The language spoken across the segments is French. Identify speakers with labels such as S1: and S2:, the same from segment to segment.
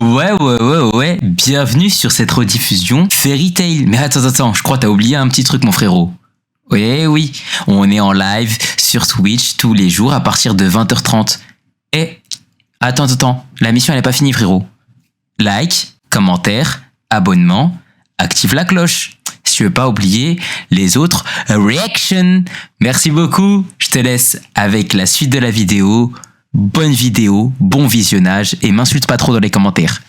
S1: Ouais, bienvenue sur cette rediffusion Fairy Tail. Mais attends, je crois que t'as oublié un petit truc mon frérot. Oui, on est en live sur Twitch tous les jours à partir de 20h30. Et attends, la mission elle est pas finie frérot. Like, commentaire, abonnement, active la cloche. Si tu veux pas oublier les autres reactions. Merci beaucoup, je te laisse avec la suite de la vidéo. Bonne vidéo, bon visionnage et m'insulte pas trop dans les commentaires.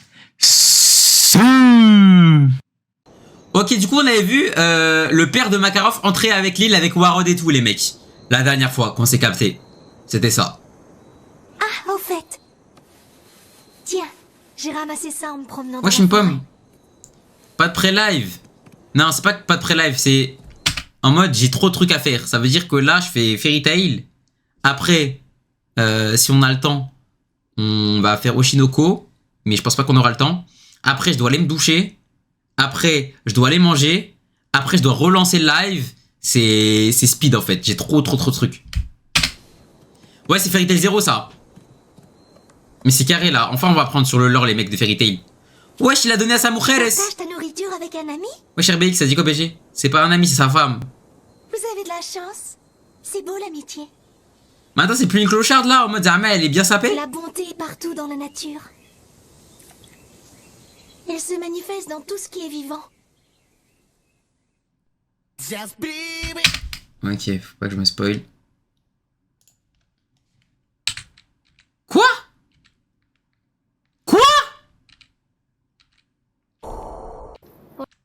S2: Ok, du coup on avait vu le père de Makarov entrer avec Lil, avec Warod et tout les mecs. La dernière fois qu'on s'est capté. C'était ça.
S3: Ah, au fait. Tiens, j'ai ramassé ça en me promenant.
S2: Wesh une pomme. Pas de pré-live. Non, c'est pas de pré-live, c'est en mode j'ai trop de trucs à faire. Ça veut dire que là je fais Fairy Tail. Après, si on a le temps, on va faire Oshinoko. Mais je pense pas qu'on aura le temps. Après, je dois aller me doucher. Après, je dois aller manger. Après, je dois relancer le live. C'est speed en fait. J'ai trop de trucs. Ouais, c'est Fairy Tail 0 ça. Mais c'est carré là. Enfin, on va prendre sur le lore les mecs de Fairy Tail. Wesh, il a donné à sa mujeres.
S3: Partage ta nourriture avec un ami?
S2: Wesh, RBX, ça dit quoi, BG? C'est pas un ami, c'est sa femme.
S3: Vous avez de la chance. C'est beau l'amitié.
S2: Mais attends, c'est plus une clocharde là, en mode Zama, elle est bien sapée.
S3: La bonté est partout dans la nature. Elle se manifeste dans tout ce qui est vivant.
S2: Ok, faut pas que je me spoil. Quoi?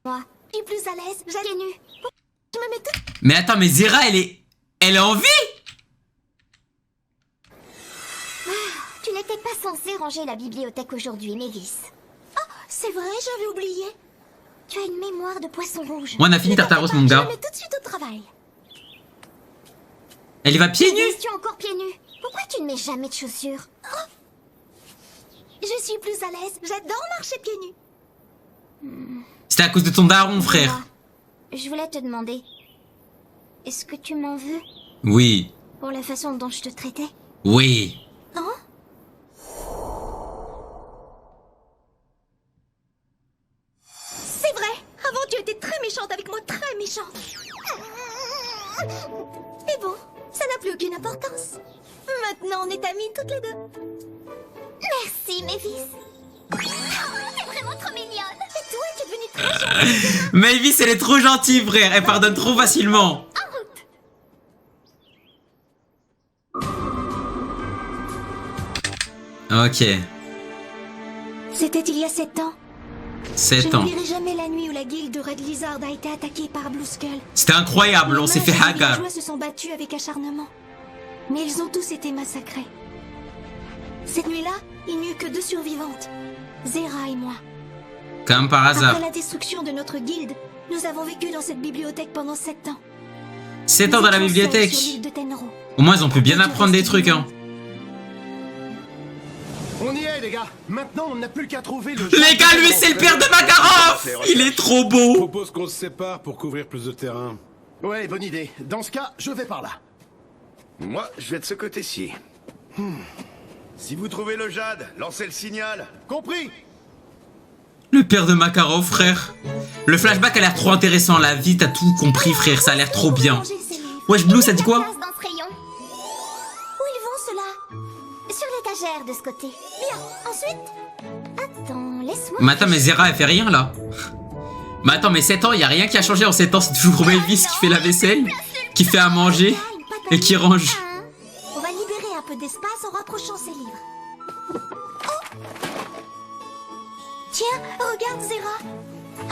S3: Moi, je suis plus à l'aise, j'allais nu. Je me mets tout...
S2: Mais attends, mais Zera, elle est en vie?
S3: Tu n'étais pas censé ranger la bibliothèque aujourd'hui, Mavis. Oh, c'est vrai, j'avais oublié. Tu as une mémoire de poisson rouge.
S2: Ouais, on a fini Tartaros, mon gars.
S3: Je me mets tout de suite au travail.
S2: Elle y va pieds nus?
S3: Tu es encore pieds nus. Pourquoi tu ne mets jamais de chaussures? Oh. Je suis plus à l'aise. J'adore marcher pieds nus.
S2: C'était à cause de ton daron, frère.
S3: Moi, je voulais te demander. Est-ce que tu m'en veux
S2: Oui.
S3: pour la façon dont je te traitais?
S2: Oui.
S3: Hein? C'est vrai. Avant, tu étais très méchante avec moi, très méchante. Mais bon, ça n'a plus aucune importance. Maintenant, on est amies toutes les deux. Merci, Mavis. C'est vraiment trop mignonne. Et toi, tu es devenue très gentille.
S2: Mavis, elle est trop gentille, frère. Elle pardonne trop facilement.
S3: En route.
S2: Ok.
S3: C'était il y a 7 ans.
S2: 7
S3: Je
S2: ans.
S3: n'oublierai jamais la nuit où la guilde de Red Lizard a été attaquée par Blue Skull.
S2: C'était incroyable, on s'est fait
S3: Les mages et les
S2: hagar.
S3: villageois se sont battus avec acharnement. Mais ils ont tous été massacrés. Cette nuit-là, il n'y eut que 2 survivantes. Zera et moi.
S2: Comme par hasard.
S3: Après la destruction de notre guilde, nous avons vécu dans cette bibliothèque pendant 7 ans.
S2: 7 ans dans la
S3: Nous étions seuls
S2: bibliothèque.
S3: sur l'île de Tenro.
S2: Au moins, ils ont pu bien apprendre des trucs, hein.
S4: On y est les gars. Maintenant on n'a plus qu'à trouver le...
S2: Les gars, lui, c'est le père de Makarov. Il est trop
S5: Je
S2: beau.
S5: propose qu'on se sépare pour couvrir plus de terrain.
S4: Ouais, bonne idée. Dans ce cas, je vais par là.
S6: Moi, je vais de ce côté-ci. Si vous trouvez le jade, lancez le signal.
S4: Compris?
S2: Le père de Makarov, frère. Le flashback a l'air trop intéressant. La vie, t'as tout compris, frère. Ça a l'air trop bien.
S3: Ranger ces livres.
S2: Wesh, Blue, ça dit quoi?
S3: Place dans ce rayon. Où ils vont ceux-là? Sur l'étagère de ce côté. Bien. Ensuite. Attends, laisse-moi.
S2: Mais attends, mais Zera, elle fait rien, là. Mais attends, mais 7 ans, y a rien qui a changé en 7 ans. C'est toujours Mavis qui fait la vaisselle, qui fait à manger et qui range.
S3: On va libérer un peu d'espace en rapprochant ces livres. Oh! Tiens, regarde Zera.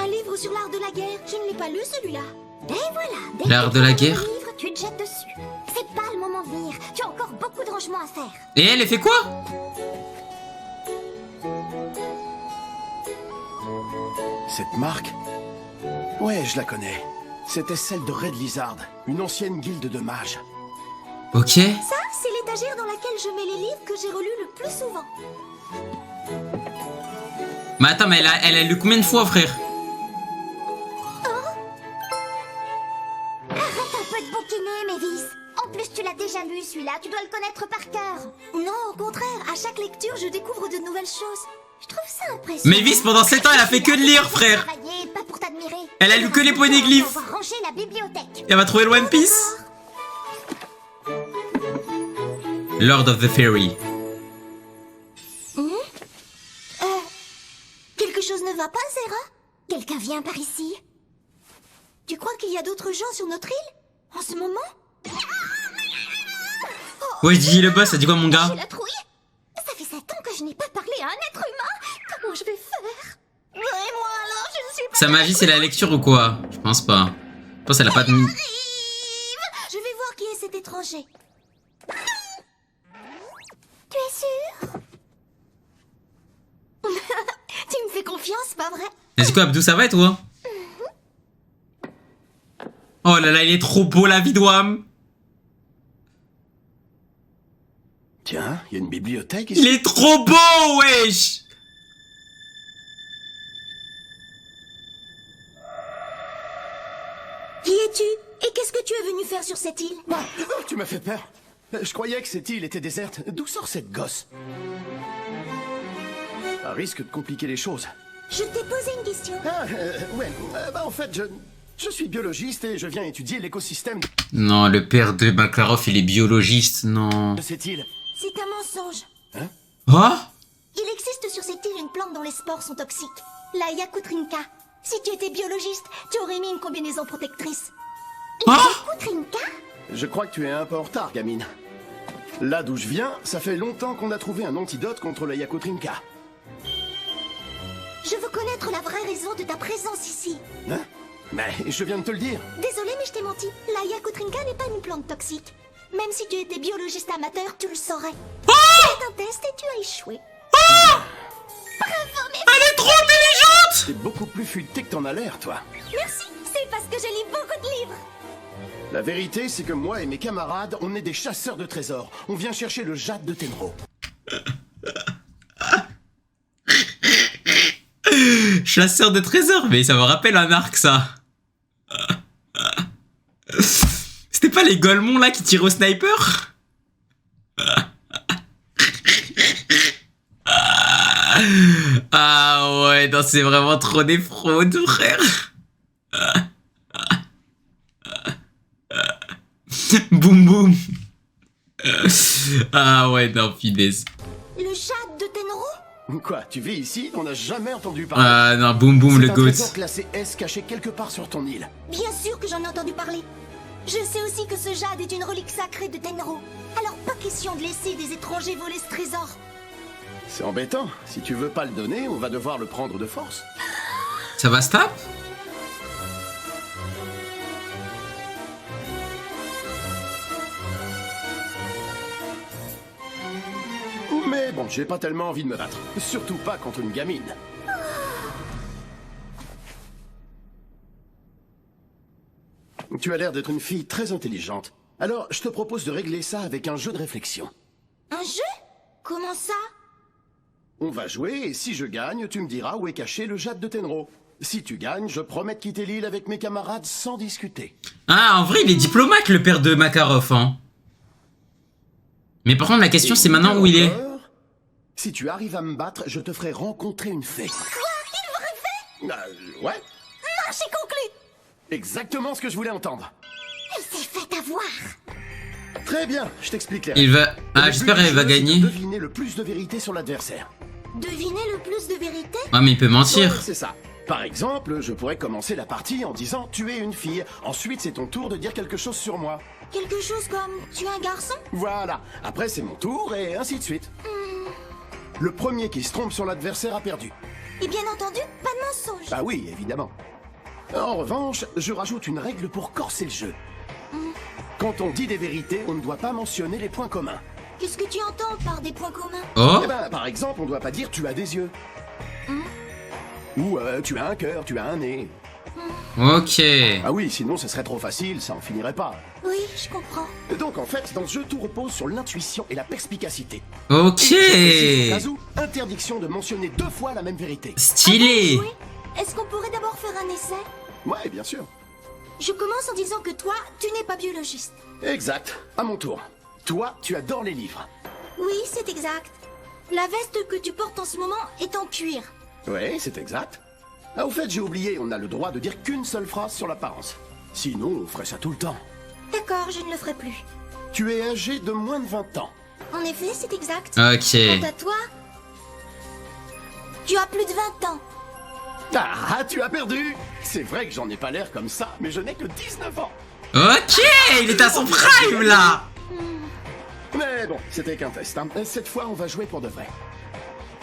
S3: Un livre sur l'art de la guerre. Je ne l'ai pas lu celui-là. Et voilà. Dès
S2: L'art
S3: que
S2: de
S3: tu
S2: la
S3: ouvres
S2: guerre?
S3: le livre, tu te jettes dessus. C'est pas le moment de venir. Tu as encore beaucoup de rangements à faire.
S2: Et elle fait quoi?
S4: Cette marque? Ouais, je la connais. C'était celle de Red Lizard, une ancienne guilde de mages.
S2: Ok.
S3: Ça, c'est l'étagère dans laquelle je mets les livres que j'ai relus le plus souvent.
S2: Mais attends, mais elle a lu combien de fois, frère?
S3: Arrête un peu de bouquiner, Mavis. En plus, tu l'as déjà lu celui-là, tu dois le connaître par cœur. Non, au contraire, à chaque lecture, je découvre de nouvelles choses. Je trouve ça impressionnant. l'impression...
S2: Mavis, pendant 7 ans, elle a fait que de lire, frère.
S3: Travailler, pas pour t'admirer.
S2: Elle a lu que les poneglyphes.
S3: On va ranger la bibliothèque.
S2: Elle va trouver le One Piece. Lord of the Fairy.
S3: Quelque chose ne va pas, Zera? Quelqu'un vient par ici? Tu crois qu'il y a d'autres gens sur notre île? En ce moment?
S2: Ouais, Gigi le boss, ça dit quoi, mon
S3: J'ai
S2: gars?
S3: la trouille. Ça fait 7 ans que je n'ai pas parlé à un être humain. Comment je vais faire? Et moi alors, je ne suis pas...
S2: Sa magie, c'est la lecture ou quoi? Je pense pas. Je pense qu'elle a pas de...
S3: Arrive. Je vais voir qui est cet étranger. Tu es sûr? Tu me fais confiance, pas vrai?
S2: Mais c'est quoi, Abdou, ça va et toi? Oh là là, il est trop beau, la vie d'Ouam.
S4: Tiens, il y a une bibliothèque ici.
S2: Il est trop beau, wesh.
S3: Qui es-tu? Et qu'est-ce que tu es venu faire sur cette île?
S4: Ah, tu m'as fait peur. Je croyais que cette île était déserte. D'où sort cette gosse? Ça risque de compliquer les choses.
S3: Je t'ai posé une question.
S4: Ah, en fait, je suis biologiste et je viens étudier l'écosystème
S2: Non, le père de Makarov, il est biologiste, non.
S4: de cette île.
S3: C'est un mensonge.
S2: Oh?
S3: Il existe sur cette île une plante dont les spores sont toxiques. La Yakutrinka. Si tu étais biologiste, tu aurais mis une combinaison protectrice.
S2: Oh?
S3: Yakutrinka?
S4: Je crois que tu es un peu en retard, gamine. Là d'où je viens, ça fait longtemps qu'on a trouvé un antidote contre la Yakutrinka.
S3: Je veux connaître la vraie raison de ta présence ici.
S4: Hein? Mais je viens de te le dire.
S3: Désolé, mais je t'ai menti. La Yakutrinka n'est pas une plante toxique. Même si tu étais biologiste amateur, tu le saurais. C'est un test et tu as échoué. Bravo, mais...
S2: Elle est trop intelligente!
S4: T'es beaucoup plus futé que t'en as l'air, toi.
S3: Merci, c'est parce que je lis beaucoup de livres.
S4: La vérité, c'est que moi et mes camarades, on est des chasseurs de trésors. On vient chercher le jade de Tenro.
S2: Chasseur de trésors, mais ça me rappelle un arc, ça. C'était pas les Golemons, là, qui tiraient au sniper? Ah ouais, non, c'est vraiment trop des fraudes, frère. Boum boum. Ah ouais, non, finesse.
S3: Le jade de Tenro?
S4: Quoi, tu vis ici? On n'a jamais entendu parler.
S2: Ah non, boum boum, le
S4: C'est un
S2: goat.
S4: trésor classé S caché quelque part sur ton île.
S3: Bien sûr que j'en ai entendu parler. Je sais aussi que ce jade est une relique sacrée de Tenro. Alors pas question de laisser des étrangers voler ce trésor.
S4: C'est embêtant. Si tu veux pas le donner, on va devoir le prendre de force.
S2: Ça va, stop?
S4: Mais bon, j'ai pas tellement envie de me battre. Surtout pas contre une gamine. Tu as l'air d'être une fille très intelligente. Alors, je te propose de régler ça avec un jeu de réflexion.
S3: Un jeu? Comment ça?
S4: On va jouer et si je gagne, tu me diras où est caché le jade de Tenro. Si tu gagnes, je promets de quitter l'île avec mes camarades sans discuter.
S2: Ah, en vrai, il est diplomate, le père de Makarov, hein. Mais par contre, la question, c'est maintenant où il est.
S4: Encore, si tu arrives à me battre, je te ferai rencontrer une fée.
S3: Quoi? Il m'aurait fait?
S4: Ouais,
S3: Marché conclu!
S4: exactement ce que je voulais entendre.
S3: Elle s'est fait avoir.
S4: Très bien, je t'explique les
S2: Il
S4: règles.
S2: va... Ah,
S4: Le
S2: j'espère
S4: but du
S2: qu'elle va
S4: jeu, c'est de
S2: gagner.
S4: deviner le plus de vérité sur l'adversaire.
S3: Deviner le plus de vérité?
S2: Ah, mais il peut
S4: Ouais,
S2: mentir.
S4: c'est ça. Par exemple, je pourrais commencer la partie en disant tu es une fille. Ensuite, c'est ton tour de dire quelque chose sur moi.
S3: Quelque chose comme tu es un garçon?
S4: Voilà. Après, c'est mon tour et ainsi de suite. Le premier qui se trompe sur l'adversaire a perdu.
S3: Et bien entendu, pas de mensonge.
S4: Bah oui, évidemment. En revanche, je rajoute une règle pour corser le jeu. Quand on dit des vérités, on ne doit pas mentionner les points communs.
S3: Qu'est-ce que tu entends par des points communs?
S2: Oh,
S4: Eh ben, par exemple, on ne doit pas dire tu as des yeux. Ou tu as un cœur, tu as un nez.
S2: ok.
S4: Ah oui, sinon ce serait trop facile, ça en finirait pas.
S3: Oui, je comprends.
S4: Donc en fait, dans ce jeu, tout repose sur l'intuition et la perspicacité.
S2: Ok.
S4: Et, au cas où, interdiction de mentionner 2 fois la même vérité.
S2: Stylé.
S3: Oui. Est-ce qu'on pourrait d'abord faire un essai?
S4: Ouais, bien sûr.
S3: Je commence en disant que toi, tu n'es pas biologiste.
S4: Exact. À mon tour. Toi, tu adores les livres.
S3: Oui, c'est exact. La veste que tu portes en ce moment est en cuir.
S4: Oui, c'est exact. Ah, au fait, j'ai oublié, on a le droit de dire qu'une seule phrase sur l'apparence. Sinon, on ferait ça tout le temps.
S3: D'accord, je ne le ferai plus.
S4: Tu es âgé de moins de 20 ans.
S3: En effet, c'est exact.
S2: Ok.
S3: Quant à toi, tu as plus de 20 ans.
S4: Ah, tu as perdu. C'est vrai que j'en ai pas l'air comme ça, mais je n'ai que 19 ans.
S2: Ok, il est à son prime là.
S4: Mais bon, c'était qu'un test. Hein. Cette fois, on va jouer pour de vrai.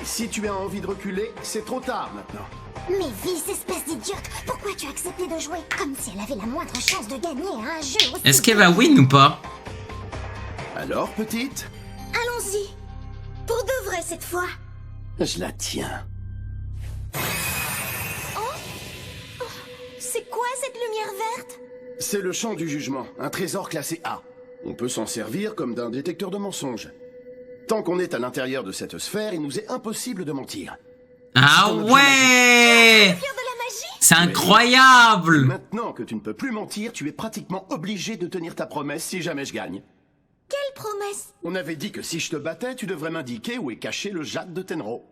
S4: Si tu as envie de reculer, c'est trop tard maintenant.
S3: Mais Vice, espèce d'idiote, pourquoi tu as accepté de jouer comme si elle avait la moindre chance de gagner à un jeu aussi...
S2: Est-ce qu'elle va win ou pas?
S4: Alors, petite,
S3: Allons-y. Pour de vrai cette fois.
S4: je la tiens.
S3: C'est quoi cette lumière verte?
S4: C'est le champ du jugement, un trésor classé A. On peut s'en servir comme d'un détecteur de mensonges. Tant qu'on est à l'intérieur de cette sphère, il nous est impossible de mentir.
S2: Ah ouais.
S3: Faire de la magie?
S2: C'est incroyable.
S4: Maintenant que tu ne peux plus mentir, tu es pratiquement obligé de tenir ta promesse si jamais je gagne.
S3: Quelle promesse?
S4: On avait dit que si je te battais, tu devrais m'indiquer où est caché le jade de Tenro.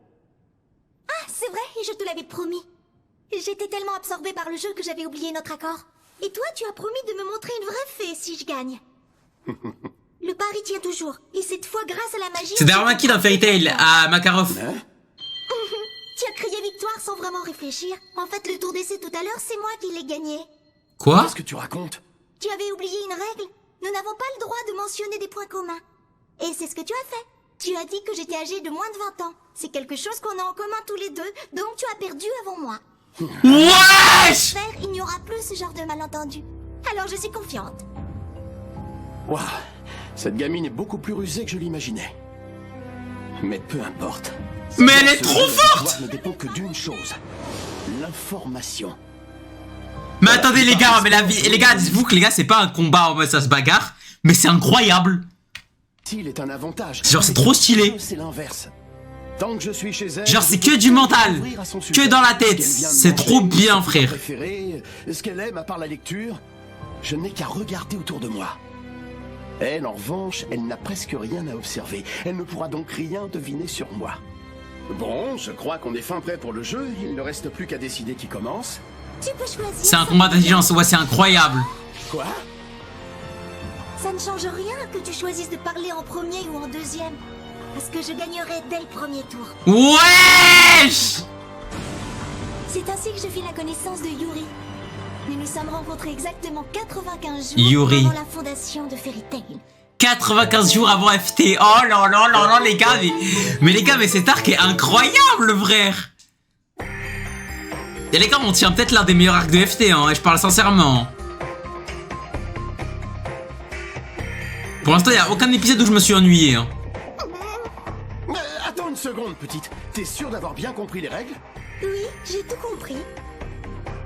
S3: Ah, c'est vrai, et je te l'avais promis. J'étais tellement absorbée par le jeu que j'avais oublié notre accord. Et toi, tu as promis de me montrer une vraie fée si je gagne. Le pari tient toujours, et cette fois grâce à la magie...
S2: C'est d'ailleurs qui dans Fairy Tail? À Makarov.
S4: Hein?
S3: Tu as crié victoire sans vraiment réfléchir. En fait, le tour d'essai tout à l'heure, c'est moi qui l'ai gagné.
S2: Quoi?
S4: Qu'est-ce que tu racontes?
S3: Tu avais oublié une règle. Nous n'avons pas le droit de mentionner des points communs. Et c'est ce que tu as fait. Tu as dit que j'étais âgée de moins de 20 ans. C'est quelque chose qu'on a en commun tous les deux, donc tu as perdu avant moi.
S2: Wesh!
S3: J'espère il n'y aura plus ce genre de malentendu. Alors je suis confiante.
S4: Waouh, cette gamine est beaucoup plus rusée que je l'imaginais. Mais peu importe.
S2: Mais elle est
S4: Ce
S2: trop
S4: jeu, la
S2: forte!
S4: victoire ne dépend que d'une chose. L'information.
S2: Mais attendez les gars, mais la vie, les gars, dites-vous que les gars c'est pas un combat en mode ça se bagarre, mais c'est incroyable.
S4: Il est un avantage.
S2: Genre, c'est trop stylé.
S4: C'est l'inverse. Tant que je suis chez elle,
S2: Genre c'est que du mental, que dans la tête, c'est trop bien frère.
S4: Préféré, ce qu'elle aime à part la lecture, je n'ai qu'à regarder autour de moi. Elle, en revanche, elle n'a presque rien à observer. Elle ne pourra donc rien deviner sur moi. Bon, je crois qu'on est fin prêt pour le jeu. Il ne reste plus qu'à décider qui commence.
S3: Tu peux choisir.
S2: C'est un combat d'intelligence, ouais c'est incroyable.
S4: Quoi?
S3: Ça ne change rien que tu choisisses de parler en premier ou en deuxième. Parce que je gagnerai dès le premier tour.
S2: Wesh!
S3: C'est ainsi que je fis la connaissance de Yuri. Nous nous sommes rencontrés exactement 95 jours
S2: Yuri.
S3: avant la fondation de Fairy Tail.
S2: 95 jours avant FT. Oh là là là là les gars, mais les gars, mais cet arc est incroyable frère. Et les gars, on tient peut-être l'un des meilleurs arcs de FT, hein, et je parle sincèrement. Pour l'instant, il n'y a aucun épisode où je me suis ennuyé. Hein.
S4: Mais attends une seconde, petite. T'es sûre d'avoir bien compris les règles?
S3: Oui, j'ai tout compris.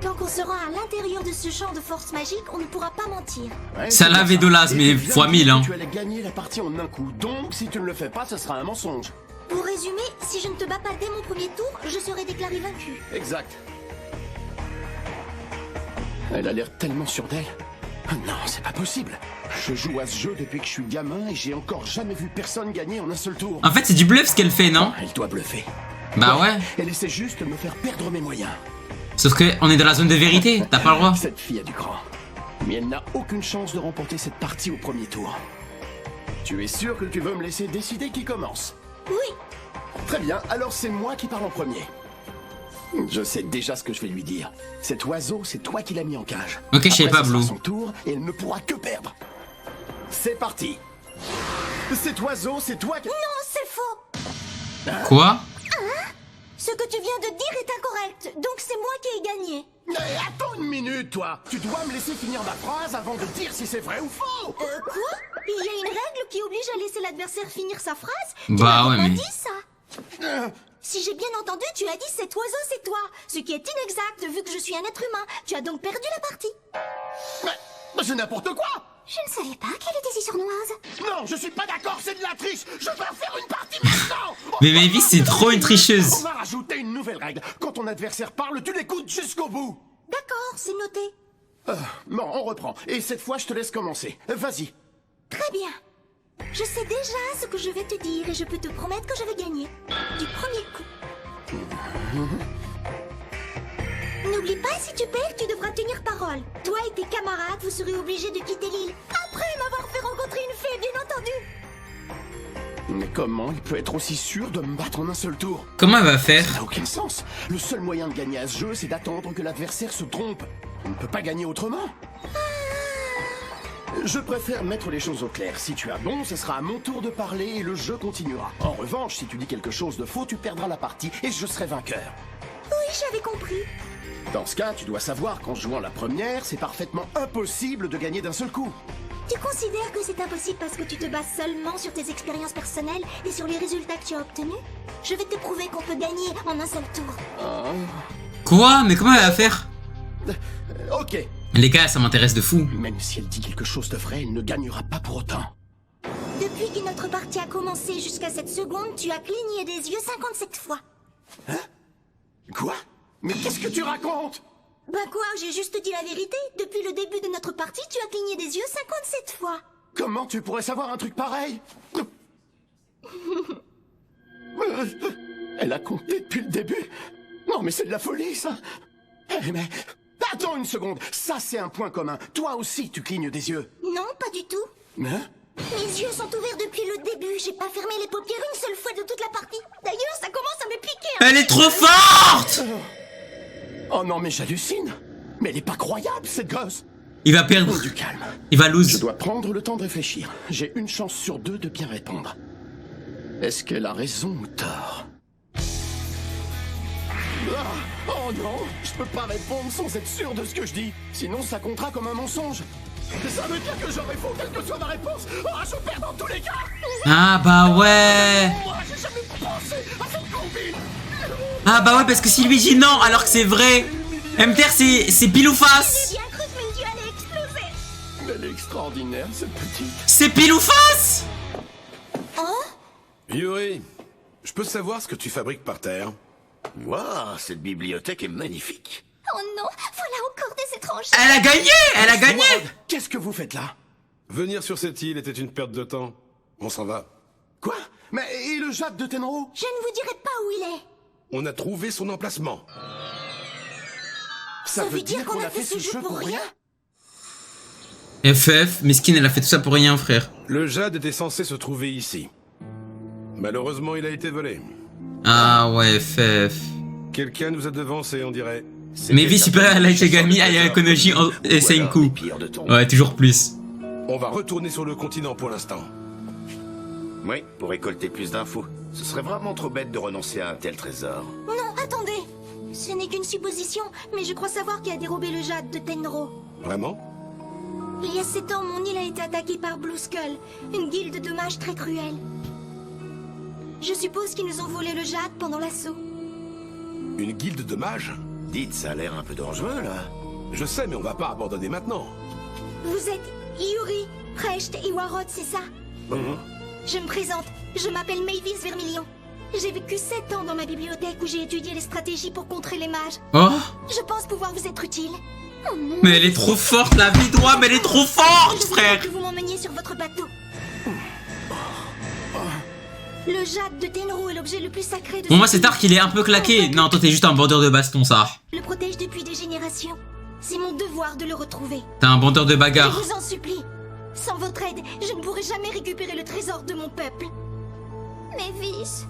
S3: Tant qu'on sera à l'intérieur de ce champ de force magique, on ne pourra pas mentir.
S4: Ouais,
S2: Ça
S4: c'est
S2: l'avait
S4: bien
S2: de l'as,
S4: Et
S2: mais
S4: tu viens
S2: fois
S4: de
S2: 1000,
S4: dire
S2: hein.
S4: que tu allais gagner la partie en un coup. Donc, si tu ne le fais pas, ce sera un mensonge.
S3: Pour résumer, si je ne te bats pas dès mon premier tour, je serai déclaré vaincu.
S4: Exact. Elle a l'air tellement sûre d'elle. Ah non, c'est pas possible. Je joue à ce jeu depuis que je suis gamin et j'ai encore jamais vu personne gagner en un seul tour.
S2: En fait, c'est du bluff ce qu'elle fait, non?
S4: Elle doit bluffer.
S2: Bah ouais.
S4: Elle essaie juste de me faire perdre mes moyens.
S2: Sauf que on est dans la zone de vérité, t'as pas le droit.
S4: Cette fille a du cran. Mais elle n'a aucune chance de remporter cette partie au premier tour. Tu es sûr que tu veux me laisser décider qui commence?
S3: Oui,
S4: Très bien, alors c'est moi qui parle en premier. Je sais déjà ce que je vais lui dire. Cet oiseau, c'est toi qui l'as mis en cage.
S2: Ok, je savais
S4: Après,
S2: pas,
S4: ce sera
S2: Blue.
S4: son tour et elle ne pourra que perdre. C'est parti. Cet oiseau, c'est toi qui...
S3: non, c'est faux.
S2: Quoi?
S3: Ce que tu viens de dire est incorrect, donc c'est moi qui ai gagné.
S4: Mais attends une minute, toi. Tu dois me laisser finir ma phrase avant de dire si c'est vrai ou faux.
S3: Quoi? Il y a une règle qui oblige à laisser l'adversaire finir sa phrase?
S2: Bah
S3: Tu m'avais
S2: ouais,
S3: pas
S2: mais-
S3: dit ça. Si j'ai bien entendu, tu as dit cet oiseau c'est toi. Ce qui est inexact vu que je suis un être humain. Tu as donc perdu la partie.
S4: Mais c'est n'importe quoi.
S3: Je ne savais pas qu'elle était si sournoise.
S4: Non, je suis pas d'accord, c'est de la triche. Je veux en faire une partie maintenant.
S2: Mais Mavis, c'est trop une
S4: On
S2: tricheuse.
S4: va rajouter une nouvelle règle. Quand ton adversaire parle, tu l'écoutes jusqu'au bout.
S3: D'accord, c'est noté.
S4: Bon, on reprend. Et cette fois, je te laisse commencer. Vas-y.
S3: Très bien. Je sais déjà ce que je vais te dire et je peux te promettre que je vais gagner. Du premier coup. N'oublie pas, si tu perds, tu devras tenir parole. Toi et tes camarades, vous serez obligés de quitter l'île. Après m'avoir fait rencontrer une fée, bien entendu.
S4: Mais comment il peut être aussi sûr de me battre en un seul tour?
S2: Comment elle va faire?
S4: Ça n'a aucun sens. Le seul moyen de gagner à ce jeu, c'est d'attendre que l'adversaire se trompe. On ne peut pas gagner autrement. Je préfère mettre les choses au clair. Si tu as bon, ce sera à mon tour de parler et le jeu continuera. En revanche, si tu dis quelque chose de faux, tu perdras la partie et je serai vainqueur.
S3: Oui, j'avais compris.
S4: Dans ce cas, tu dois savoir qu'en jouant la première, c'est parfaitement impossible de gagner d'un seul coup.
S3: Tu considères que c'est impossible parce que tu te bases seulement sur tes expériences personnelles et sur les résultats que tu as obtenus? Je vais te prouver qu'on peut gagner en un seul tour.
S2: Quoi? Mais comment elle va faire?
S4: Ok.
S2: Les gars, ça m'intéresse de fou.
S4: Même si elle dit quelque chose de vrai, elle ne gagnera pas pour autant.
S3: Depuis que notre partie a commencé jusqu'à cette seconde, tu as cligné des yeux 57 fois.
S4: Quoi? Mais qu'est-ce que tu racontes?
S3: Ben quoi, j'ai juste dit la vérité. Depuis le début de notre partie, tu as cligné des yeux 57 fois.
S4: Comment tu pourrais savoir un truc pareil? Elle a compté depuis le début. Non mais c'est de la folie ça. Eh mais... Attends une seconde, ça c'est un point commun. Toi aussi tu clignes des yeux.
S3: Non, pas du tout.
S4: Hein?
S3: Mes yeux sont ouverts depuis le début. J'ai pas fermé les paupières une seule fois de toute la partie. D'ailleurs, ça commence à me piquer.
S2: Elle est trop forte!
S4: Oh non mais j'hallucine. Mais elle est pas croyable cette gosse.
S2: Il va perdre.
S4: Du calme.
S2: Il va
S4: Je
S2: lose.
S4: dois prendre le temps de réfléchir. J'ai une chance sur deux de bien répondre. Est-ce qu'elle a raison ou tort? Oh non, je peux pas répondre sans être sûr de ce que je dis. Sinon ça comptera comme un mensonge. Ça veut dire que j'aurais faux quelle que soit ma réponse. Ah, je perds dans tous les cas.
S2: Ah bah ouais.
S4: Moi, j'ai jamais pensé à cette combine.
S2: Ah bah ouais, parce que si lui dit non alors que c'est vrai. MTR c'est pile ou face.
S3: J'ai bien cru que mes yeux allaient exploser.
S4: Elle est extraordinaire cette petite.
S2: C'est pile ou face.
S3: Oh?
S5: Yuri, je peux savoir ce que tu fabriques par terre?
S6: Waouh, cette bibliothèque est magnifique.
S3: Oh non, voilà encore des étrangers.
S2: Elle a gagné. Elle a gagné.
S4: Qu'est-ce que vous faites là?
S5: Venir sur cette île était une perte de temps. On s'en va.
S4: Quoi? Mais et le Jade de Tenro?
S3: Je ne vous dirai pas où il est.
S5: On a trouvé son emplacement.
S4: Ça veut dire qu'on a fait ce jeu pour rien?
S2: FF, Mesquine, elle a fait tout ça pour rien, frère.
S5: Le jade était censé se trouver ici. Malheureusement, il a été volé.
S2: Ah ouais, FF.
S5: Quelqu'un nous a devancés, on dirait.
S2: Mais vie supérieure à Light Yagami, Aya Konoji et Senku. Ouais, toujours plus.
S5: On va retourner sur le continent pour l'instant.
S6: Oui, pour récolter plus d'infos. Ce serait vraiment trop bête de renoncer à un tel trésor.
S3: Non, attendez. Ce n'est qu'une supposition, mais je crois savoir qui a dérobé le Jade de Tenro.
S5: Vraiment?
S3: Il y a 7 ans, mon île a été attaquée par Blue Skull, une guilde de mages très cruelle. Je suppose qu'ils nous ont volé le Jade pendant l'assaut.
S5: Une guilde de mages?
S6: Dites, ça a l'air un peu dangereux, là.
S5: Je sais, mais on va pas abandonner maintenant.
S3: Vous êtes Yuri, Precht et Warod, c'est ça? Je me présente, je m'appelle Mavis Vermilion. J'ai vécu 7 ans dans ma bibliothèque où j'ai étudié les stratégies pour contrer les mages.
S2: Oh.
S3: Je pense pouvoir vous être utile. Oh non.
S2: Mais elle est trop forte, la vie droite, mais elle est trop forte,
S3: Je voudrais
S2: frère.
S3: que vous m'emmeniez sur votre bateau. Le Jade de Tenro est l'objet le plus sacré de
S2: Bon, moi,
S3: cette
S2: cet arc, il est un peu claqué. Non, toi, t'es juste un bandeur de baston, ça.
S3: île. Le protège depuis des générations. C'est mon devoir de le retrouver.
S2: T'es un bandeur de
S3: Je
S2: bagarre.
S3: vous en supplie. Sans votre aide, je ne pourrai jamais récupérer le trésor de mon peuple. Mavis.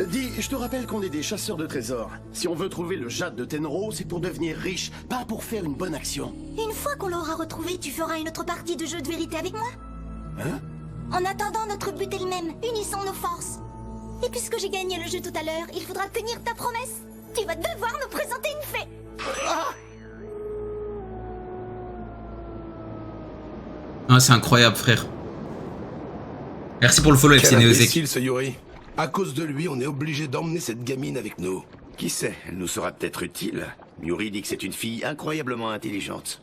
S4: Dis, je te rappelle qu'on est des chasseurs de trésors. Si on veut trouver le Jade de Tenro, c'est pour devenir riche, pas pour faire une bonne action.
S3: Une fois qu'on l'aura retrouvé, tu feras une autre partie de jeu de vérité avec moi?
S4: Hein?
S3: En attendant, notre but est le même. Unissons nos forces. Et puisque j'ai gagné le jeu tout à l'heure, il faudra tenir ta promesse. Tu vas devoir me présenter une fée.
S2: Ah, c'est incroyable, frère. Merci pour le follow, FC
S5: Quel
S2: Neosek.
S5: imbécile, ce Yuri. À cause de lui, on est obligé d'emmener cette gamine avec nous.
S6: Qui sait, elle nous sera peut-être utile. Yuri dit que c'est une fille incroyablement intelligente.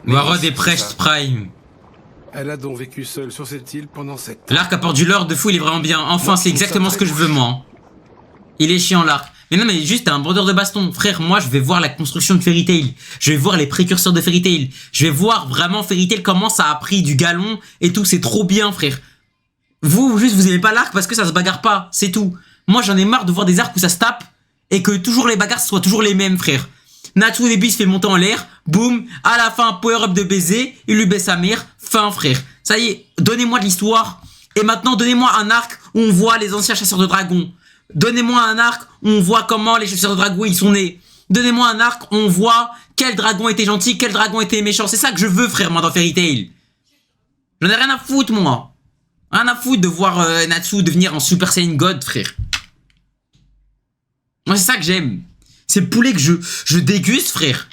S2: Warod et
S5: c'est
S2: Precht
S5: ça.
S2: Prime.
S5: Elle a donc vécu seule sur cette île pendant 7 ans.
S2: L'arc apporte du lore de fou, il est vraiment bien. Enfin,
S5: Moi,
S2: c'est
S5: je trouve ça
S2: exactement ce que
S5: très
S2: je veux, moi. Hein. Il est chiant, l'arc. Mais non, mais juste, t'es un bandeur de baston. Frère, moi, je vais voir la construction de Fairy Tail. Je vais voir les précurseurs de Fairy Tail. Je vais voir vraiment Fairy Tail, comment ça a pris du galon et tout. C'est trop bien, frère. Vous, juste, vous aimez pas l'arc parce que ça se bagarre pas. C'est tout. Moi, j'en ai marre de voir des arcs où ça se tape et que toujours les bagarres soient toujours les mêmes, frère. Natsu au début il se fait monter en l'air, boum, à la fin power up de baiser, il lui baisse sa mère, fin frère. Ça y est, donnez-moi de l'histoire et maintenant donnez-moi un arc où on voit les anciens chasseurs de dragons. Donnez-moi un arc où on voit comment les chasseurs de dragons ils sont nés. Donnez-moi un arc où on voit quel dragon était gentil, quel dragon était méchant. C'est ça que je veux frère moi dans Fairy Tail. J'en ai rien à foutre moi. Rien à foutre de voir Natsu devenir un Super Saiyan God frère. Moi c'est ça que j'aime. C'est le poulet que je déguste, frère.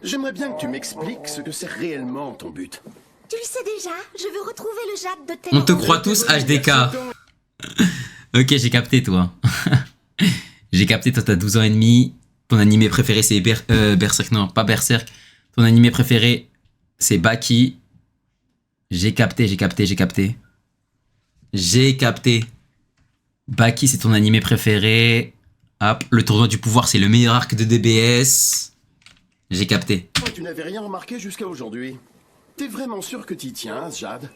S4: J'aimerais bien que tu m'expliques ce que c'est réellement ton but.
S3: Tu le sais déjà, je veux retrouver le jade de Tenro.
S2: On te croit tous HDK. Ok, j'ai capté toi. J'ai capté, toi t'as 12 ans et demi. Ton animé préféré c'est Berserk. Non, pas Berserk. Ton animé préféré c'est Baki. J'ai capté. Baki, c'est ton animé préféré. Hop, le tournoi du pouvoir, c'est le meilleur arc de DBS. J'ai capté.
S4: Tu n'avais rien remarqué jusqu'à aujourd'hui. T'es vraiment sûr que t'y tiens, Jade?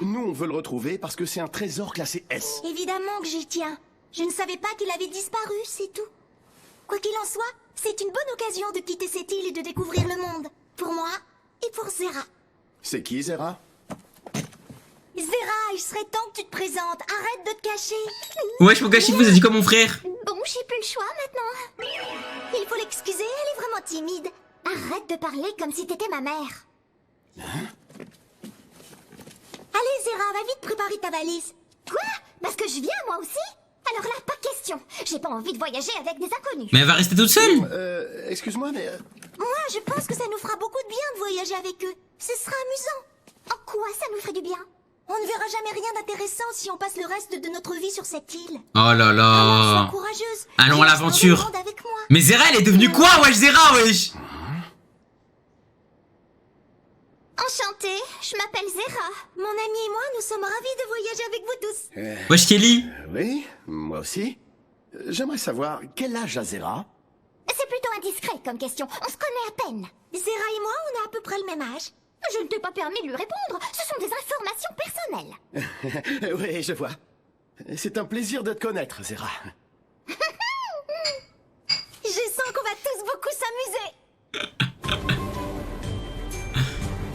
S4: Nous, on veut le retrouver parce que c'est un trésor classé S.
S3: Évidemment que j'y tiens. Je ne savais pas qu'il avait disparu, c'est tout. Quoi qu'il en soit, c'est une bonne occasion de quitter cette île et de découvrir le monde. Pour moi et pour Zera.
S4: C'est qui, Zera?
S3: Zera, il serait temps que tu te présentes. Arrête de te cacher.
S2: Wesh, mon gars, Shifu, ça dit quoi mon frère?
S3: Bon, j'ai plus le choix maintenant. Il faut l'excuser, elle est vraiment timide. Arrête de parler comme si t'étais ma mère. Allez, Zera, va vite préparer ta valise. Quoi? Parce que je viens, moi aussi? Alors là, pas question. J'ai pas envie de voyager avec des inconnus.
S2: Mais elle va rester toute seule.
S4: Excuse-moi, mais...
S3: Moi, je pense que ça nous fera beaucoup de bien de voyager avec eux. Ce sera amusant. En quoi ça nous ferait du bien? On ne verra jamais rien d'intéressant si on passe le reste de notre vie sur cette île.
S2: Oh là
S3: Alors,
S2: là.
S3: sois courageuse.
S2: Allons à
S3: Et
S2: l'aventure.
S3: explore le monde avec moi.
S2: Mais Zera, elle est devenue quoi, wesh, Zera, wesh?
S3: Enchantée, je m'appelle Zera. Mon ami et moi, nous sommes ravis de voyager avec vous tous.
S2: Wesh, Kelly.
S4: Oui, moi aussi. J'aimerais savoir, quel âge a Zera?
S3: C'est plutôt indiscret comme question, on se connaît à peine. Zera et moi, on a à peu près le même âge. Je ne t'ai pas permis de lui répondre, ce sont des informations personnelles.
S4: Oui, je vois. C'est un plaisir de te connaître, Zera.
S3: Je sens qu'on va tous beaucoup s'amuser.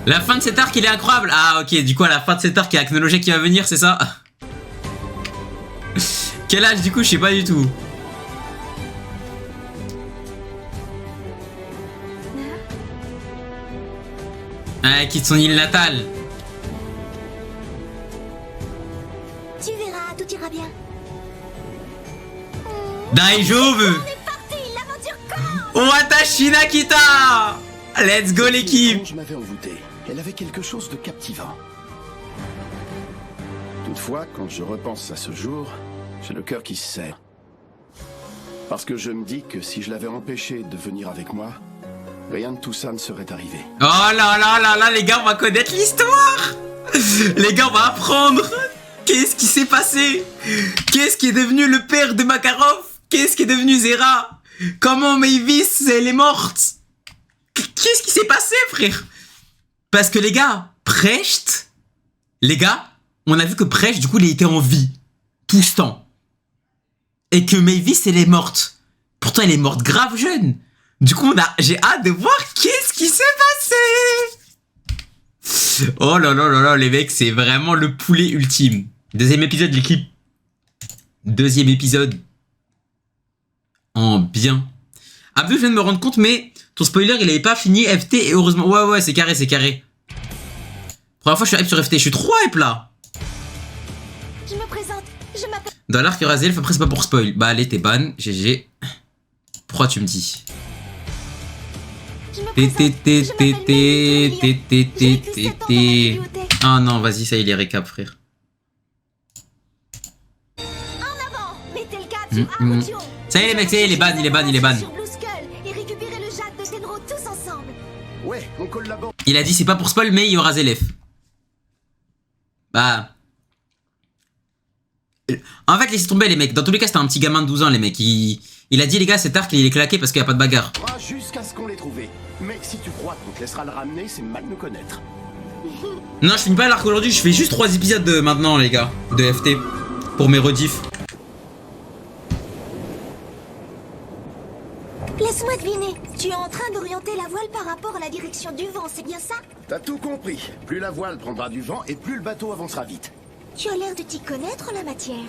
S2: La fin de cet arc, il est incroyable. Ah, ok, du coup, à la fin de cet arc, il y a Acnologia qui va venir, c'est ça? Quel âge, du coup, je sais pas du tout. Ah, elle quitte son île natale.
S3: Tu verras, tout ira bien.
S2: Daijoubu.
S3: On est parti, l'aventure commence.
S2: Watashi Nakita. Let's go, l'équipe.
S4: Je m'avais envoûté. Elle avait quelque chose de captivant. Toutefois, quand je repense à ce jour, j'ai le cœur qui se serre. Parce que je me dis que si je l'avais empêchée de venir avec moi, rien de tout ça ne serait arrivé.
S2: Oh là là là là, les gars, on va connaître l'histoire. Les gars, on va apprendre. Qu'est-ce qui s'est passé? Qu'est-ce qui est devenu le père de Makarov? Qu'est-ce qui est devenu Zera? Comment Mavis, elle est morte? Qu'est-ce qui s'est passé, frère? Parce que les gars, Precht, les gars, on a vu que Precht, du coup, il était en vie tout ce temps. Et que Mavis, elle est morte. Pourtant, elle est morte grave jeune. Du coup, j'ai hâte de voir qu'est-ce qui s'est passé. Oh là là là là, les mecs, c'est vraiment le poulet ultime. Deuxième épisode, l'équipe. Deuxième épisode. En bien. Ah, plus je viens de me rendre compte, mais ton spoiler, il avait pas fini FT et heureusement. Ouais, c'est carré, c'est carré. Première fois, je suis hype sur FT. Je suis trop hype là.
S3: Je me présente, je m'appelle...
S2: Dans l'arc, il y aura Zelf. Après, c'est pas pour spoil. Bah, allez, t'es ban. GG. Pourquoi tu me dis? Ah non, vas-y, ça, il est récap, frère.
S3: En avant, mettez le cap sur Arujo.
S2: Ça y est, les mecs, ça y est, il est ban, il est ban, il est ban.
S3: Sur Blue Skull et récupérer le jade de Tenro tous ensemble.
S4: Ouais, on collabore.
S2: Il a dit c'est pas pour spoil, mais il y aura Zelef. Bah. En fait, laissez tomber, les mecs. Dans tous les cas, c'était un petit gamin de 12 ans, les mecs. Il a dit, les gars, cet arc, il est claqué parce qu'il n'y a pas de bagarre.
S4: Jusqu'à ce qu'on l'ait trouvé. Mais si tu crois qu'on te laissera le ramener, c'est mal nous connaître.
S2: Non, je finis pas l'arc aujourd'hui, je fais juste 3 épisodes de maintenant, les gars, de FT. Pour mes rediffs.
S3: Laisse-moi deviner. Tu es en train d'orienter la voile par rapport à la direction du vent, c'est bien ça?
S4: T'as tout compris. Plus la voile prendra du vent et plus le bateau avancera vite.
S3: Tu as l'air de t'y connaître en la matière.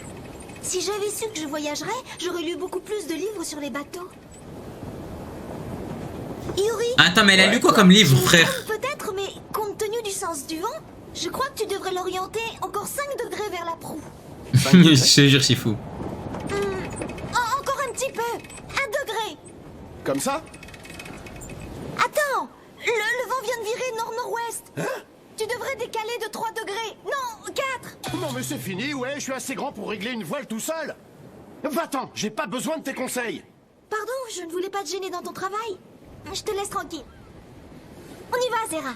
S3: Si j'avais su que je voyagerais, j'aurais lu beaucoup plus de livres sur les bateaux. Yuri,
S2: Attends, mais elle a lu quoi comme livre, frère?
S3: peut-être, mais compte tenu du sens du vent, je crois que tu devrais l'orienter encore 5 degrés vers la proue.
S2: Je te jure, c'est fou.
S3: Encore un petit peu. 1 degré.
S4: Comme ça?
S3: Attends, le vent vient de virer nord-nord-ouest. Tu devrais décaler de 3 degrés. Non, 4.
S4: Non mais c'est fini, ouais, je suis assez grand pour régler une voile tout seul. Va-t'en, j'ai pas besoin de tes conseils.
S3: Pardon, je ne voulais pas te gêner dans ton travail. Je te laisse tranquille. On y va, Zera.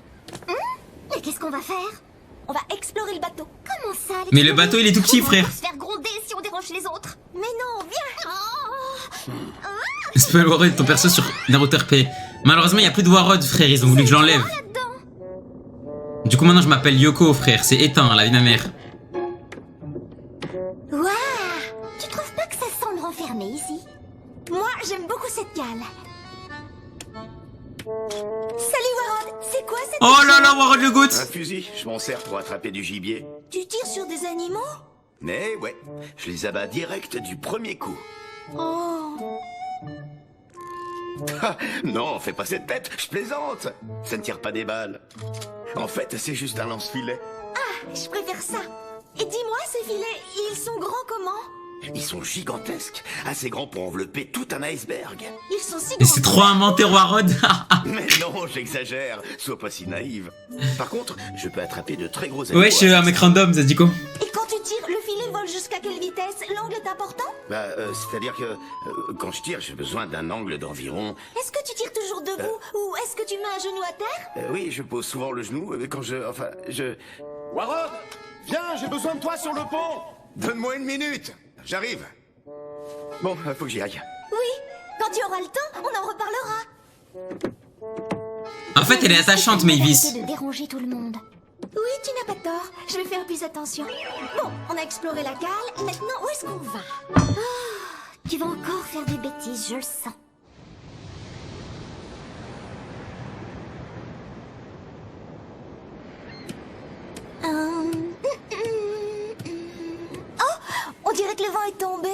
S3: Mais qu'est-ce qu'on va faire? On va explorer le bateau. Comment ça?
S2: Mais le bateau, il est tout petit, frère.
S3: On va se faire gronder si on dérange les autres. Mais non, viens.
S2: Spell Warrod, ton perso sur Naruto RP. Malheureusement, il n'y a plus de Warrod, frère. Ils ont voulu que je l'enlève. Du coup, maintenant, je m'appelle Yoko, frère. C'est éteint, la vie de ma mère.
S3: Waouh! Tu trouves pas que ça semble renfermé ici? Moi, j'aime beaucoup cette cale. Salut Warrod, c'est quoi cette...
S2: Oh là là, Warrod le goût.
S6: Un fusil, je m'en sers pour attraper du gibier.
S3: Tu tires sur des animaux?
S6: Mais ouais, je les abats direct du premier coup.
S3: Oh...
S6: Ah, non, fais pas cette tête, je plaisante. Ça ne tire pas des balles. En fait, c'est juste un lance-filet.
S3: Ah, je préfère ça. Et dis-moi, ces filets, ils sont grands comment?
S6: Ils sont gigantesques, assez grands pour envelopper tout un iceberg.
S3: Ils sont si
S2: Et
S3: grands.
S2: c'est trop inventé, Warrod.
S6: Mais non, j'exagère, sois pas si naïve. Par contre, je peux attraper de très gros animaux.
S2: Ouais, je suis un mec random, ça se dit quoi?
S3: Et quand tu tires, le filet vole jusqu'à quelle vitesse? L'angle est important?
S6: C'est-à-dire que quand je tire, j'ai besoin d'un angle d'environ...
S3: Est-ce que tu tires toujours debout? Ou est-ce que tu mets un genou à terre?
S6: oui, je pose souvent le genou quand je...
S4: Warrod, viens, j'ai besoin de toi sur le pont.
S6: Donne-moi 1 minute, j'arrive. Bon, faut que j'y aille.
S3: Oui, quand tu auras le temps, on en reparlera.
S2: En fait, elle est attachante, Mavis.
S3: Arrêtez de déranger tout le monde. Oui, tu n'as pas tort. Je vais faire plus attention. Bon, on a exploré la cale. Maintenant, où est-ce qu'on va? Tu vas encore faire des bêtises, je le sens. Oh, on dirait que le vent est tombé.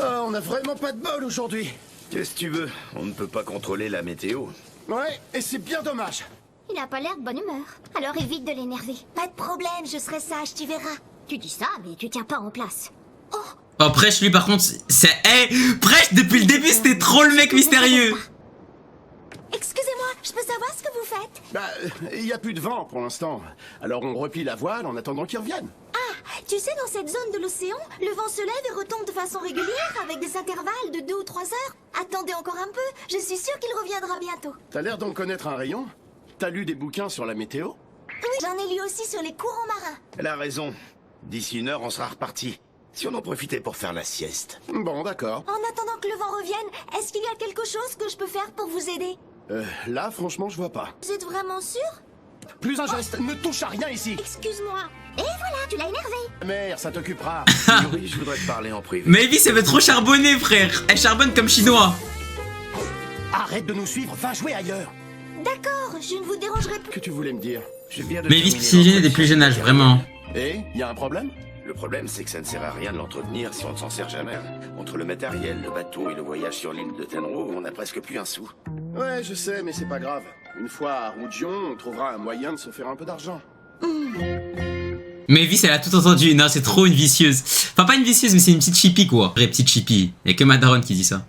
S4: Ah, on a vraiment pas de bol aujourd'hui.
S6: Qu'est-ce que tu veux? On ne peut pas contrôler la météo.
S4: Ouais, et c'est bien dommage.
S3: Il n'a pas l'air de bonne humeur. Alors évite de l'énerver. Pas de problème, je serai sage, tu verras. Tu dis ça, mais tu tiens pas en place. Oh,
S2: Oh, Prêche, lui, par contre, c'est... Eh, Prêche, depuis le début, c'était trop le mec mystérieux.
S3: excusez-moi, je peux savoir ce que vous faites?
S4: Bah, il y a plus de vent pour l'instant. Alors on replie la voile en attendant qu'ils reviennent.
S3: Ah, tu sais, dans cette zone de l'océan, le vent se lève et retombe de façon régulière avec des intervalles de 2 ou 3 heures. Attendez encore un peu, je suis sûre qu'il reviendra bientôt.
S4: T'as l'air d'en connaître un rayon. T'as lu des bouquins sur la météo?
S3: Oui, j'en ai lu aussi sur les courants marins.
S6: Elle a raison. D'ici 1 heure, on sera reparti. Si on en profitait pour faire la sieste.
S4: Bon, d'accord.
S3: En attendant que le vent revienne, est-ce qu'il y a quelque chose que je peux faire pour vous aider?
S4: Là, franchement, je vois pas.
S3: Vous êtes vraiment sûr?
S4: Plus un geste, ne touche à rien ici.
S3: Excuse-moi. Et voilà, tu l'as énervé.
S4: Mère, ça t'occupera.
S6: Oui, je voudrais te parler en privé.
S2: Mavis, elle veut trop charbonner, frère. Elle charbonne comme chinois.
S4: Arrête de nous suivre, va jouer ailleurs.
S3: D'accord, je ne vous dérangerai plus.
S4: Que tu voulais me dire?
S6: Je viens de
S2: Mavis,
S6: terminer
S2: psychogène des
S6: l'entretien.
S2: plus jeunes âges, vraiment.
S4: Et y a un problème?
S6: Le problème, c'est que ça ne sert à rien de l'entretenir si on ne s'en sert jamais. Entre le matériel, le bateau et le voyage sur l'île de Tenro, on n'a presque plus un sou.
S4: Ouais, je sais, mais c'est pas grave. Une fois à Roudion, on trouvera un moyen de se faire un peu d'argent.
S2: Mavis, elle a tout entendu. Non, c'est trop une vicieuse. Enfin, pas une vicieuse, mais c'est une petite chippie, quoi. Vraie petite chippie. Y'a que ma daronne qui dit ça.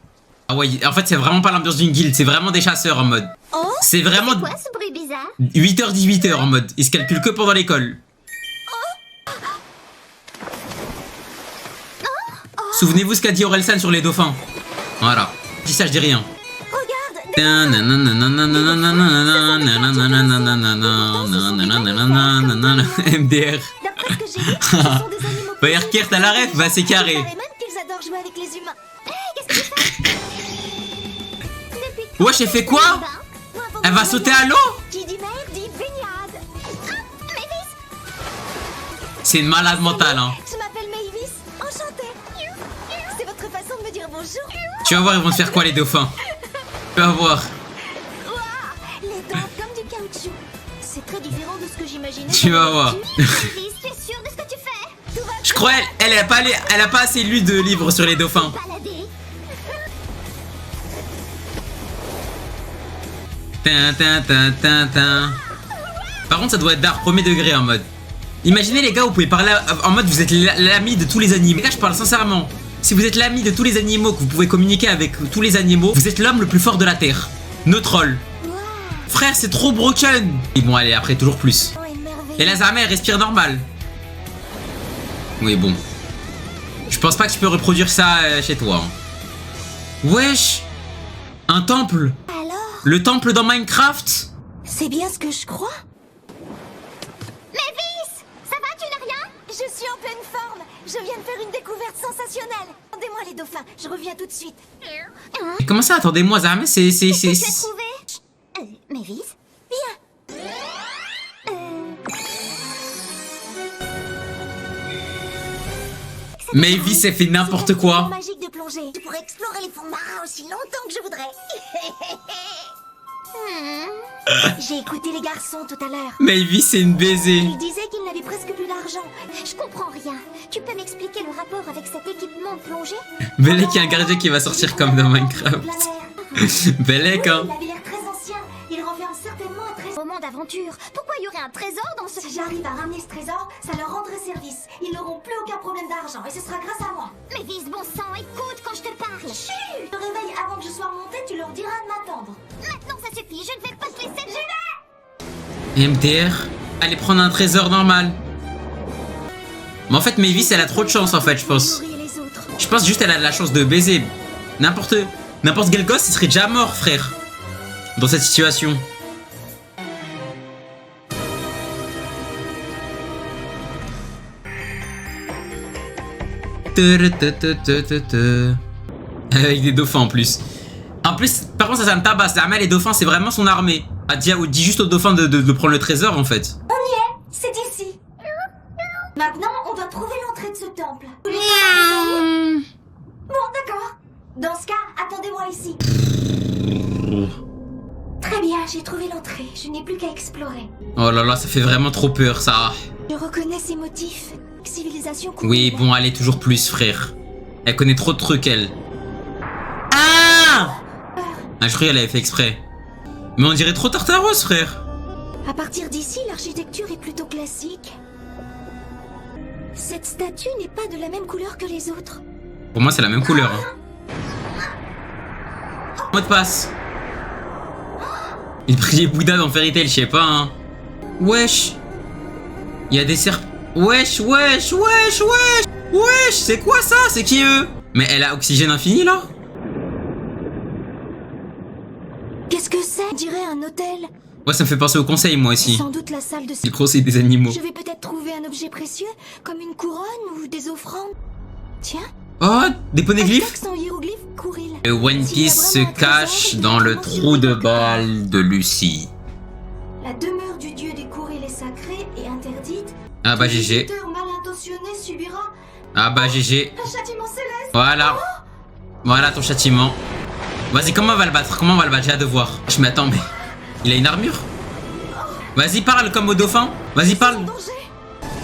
S2: Ah ouais, en fait, c'est vraiment pas l'ambiance d'une guilde. C'est vraiment des chasseurs en mode.
S3: Oh,
S2: C'est vraiment
S3: quoi ce bruit bizarre?
S2: 8h, 18h en mode. Ils se calculent que pendant l'école. Souvenez-vous ce qu'a dit Orelsan sur les dauphins. Voilà. Je dis ça, je dis rien.
S3: Regarde,
S2: MDR.
S3: d'après ce que j'ai vu, ce sont des animaux.
S2: Bah, Erkert à la ref, bah c'est carré.
S3: Il paraît même qu'ils adorent jouer avec les humains. Hey, qu'est-ce que tu fais? Depuis quand
S2: Wesh, elle fait quoi?
S3: Moi, pour
S2: Elle
S3: moi,
S2: va sauter à l'eau?
S3: Qui dit mer dit baignade.
S2: C'est une malade mentale, hein.
S3: Je m'appelle Mavis, enchantée. C'est votre façon de me dire bonjour.
S2: Tu vas voir, ils vont te faire quoi, les dauphins? Tu vas voir.
S3: Waouh, les dents comme du caoutchouc. C'est très différent de ce que j'imaginais.
S2: Tu vas voir.
S3: Mavis, tu es sûre de ce que tu fais? Tout va
S2: Je crois elle a pas assez lu de livres sur les dauphins.
S3: balader.
S2: Tin, tin, tin, tin, tin. Par contre, ça doit être d'art premier degré en mode. Imaginez les gars, vous pouvez parler en mode vous êtes l'ami de tous les animaux. Les gars, je parle sincèrement. Si vous êtes l'ami de tous les animaux, que vous pouvez communiquer avec tous les animaux, vous êtes l'homme le plus fort de la Terre. No troll. Frère, c'est trop broken. Et bon, allez, après, toujours plus.
S3: Oh, une merveille.
S2: Et la Zama, elle respire normal. Oui, bon. Je pense pas que tu peux reproduire ça chez toi. hein. Wesh. Un temple.
S3: Alors,
S2: Le temple dans Minecraft.
S3: c'est bien ce que je crois. Mavis, ça va, tu n'as rien? Je suis en pleine forme. Je viens de faire une découverte sensationnelle. Attendez-moi les dauphins, je reviens tout de suite. Hein?
S2: Mais comment ça, attendez-moi, Zama, c'est...
S3: Qu'est-ce que tu as trouvé? Mavis, viens.
S2: Mavis, elle fait n'importe quoi.
S3: Magique de plongée. Je pourrais explorer les fonds marins aussi longtemps que je voudrais. J'ai écouté les garçons tout à l'heure.
S2: Mavis, c'est une baiser.
S3: Ils disaient qu'ils n'avaient presque plus d'argent. Je comprends rien. Tu peux m'expliquer le rapport avec cet équipement de plongée?
S2: Belek, il y a un gardien qui va sortir comme dans Minecraft. Belek, hein.
S3: Il avait l'air très ancien. Il renferme certainement un trésor. Moment d'aventure. Pourquoi il y aurait un trésor dans ce... Si j'arrive à ramener ce trésor, ça leur rendrait service. Ils n'auront plus aucun problème d'argent et ce sera grâce à moi. Mais vise bon sang, écoute quand je te parle. Chut! Je te réveille avant que je sois remontée, tu leur diras de m'attendre. Maintenant ça suffit, je ne vais pas te laisser. J'y vais!
S2: MDR, allez prendre un trésor normal. Mais en fait, Mavis, elle a trop de chance, en fait, je pense.
S3: Nourrir les autres.
S2: Je pense juste qu'elle a de la chance de baiser. N'importe quel gosse, il serait déjà mort, frère. Dans cette situation. Avec des dauphins en plus. En plus, par contre, ça me tabasse. L'armée, les dauphins, c'est vraiment son armée. Dis juste aux dauphins de prendre le trésor, en fait.
S3: C'est ici. Maintenant, on doit trouver l'entrée de ce temple. Bon, d'accord. Dans ce cas, attendez-moi ici. Très bien, j'ai trouvé l'entrée. Je n'ai plus qu'à explorer.
S2: Oh là là, ça fait vraiment trop peur, ça.
S3: Je reconnais ces motifs. Civilisation courante.
S2: Oui, bon, allez, toujours plus, frère. Elle connaît trop de trucs, elle. Ah, je croyais qu'elle avait fait exprès. Mais on dirait trop Tartaros, frère.
S3: À partir d'ici, l'architecture est plutôt classique. Cette statue n'est pas de la même couleur que les autres.
S2: Pour moi, c'est la même couleur. Hein. Mot de passe. Il priait Bouddha dans Fairy Tail, je sais pas, hein. Wesh. Il y a des serpents. Wesh. Wesh, c'est quoi ça? C'est qui eux? Mais elle a oxygène infini, là?
S3: Qu'est-ce que c'est? On dirait un hôtel.
S2: Ouais, ça me fait penser au conseil, moi aussi.
S3: Sans doute la salle de...
S2: Le conseil des animaux.
S3: Je vais peut-être trouver un objet précieux, comme une couronne ou des offrandes. Tiens,
S2: Oh, des
S3: un
S2: poneglyphes?
S3: texte en hiéroglyphe, Kouril.
S2: Le One Piece se cache dans le trou de balle de Lucie.
S3: La demeure du dieu des Kouril est sacrée et interdite.
S2: Ah bah
S3: Tout
S2: GG.
S3: visiteur mal intentionné subira
S2: Ah bah GG.
S3: un châtiment céleste.
S2: Voilà. Voilà ton châtiment. Vas-y, comment on va le battre? J'ai hâte de voir. Je m'attends, mais... Il a une armure? Vas-y, parle comme au dauphin. Vas-y, parle.
S3: En danger.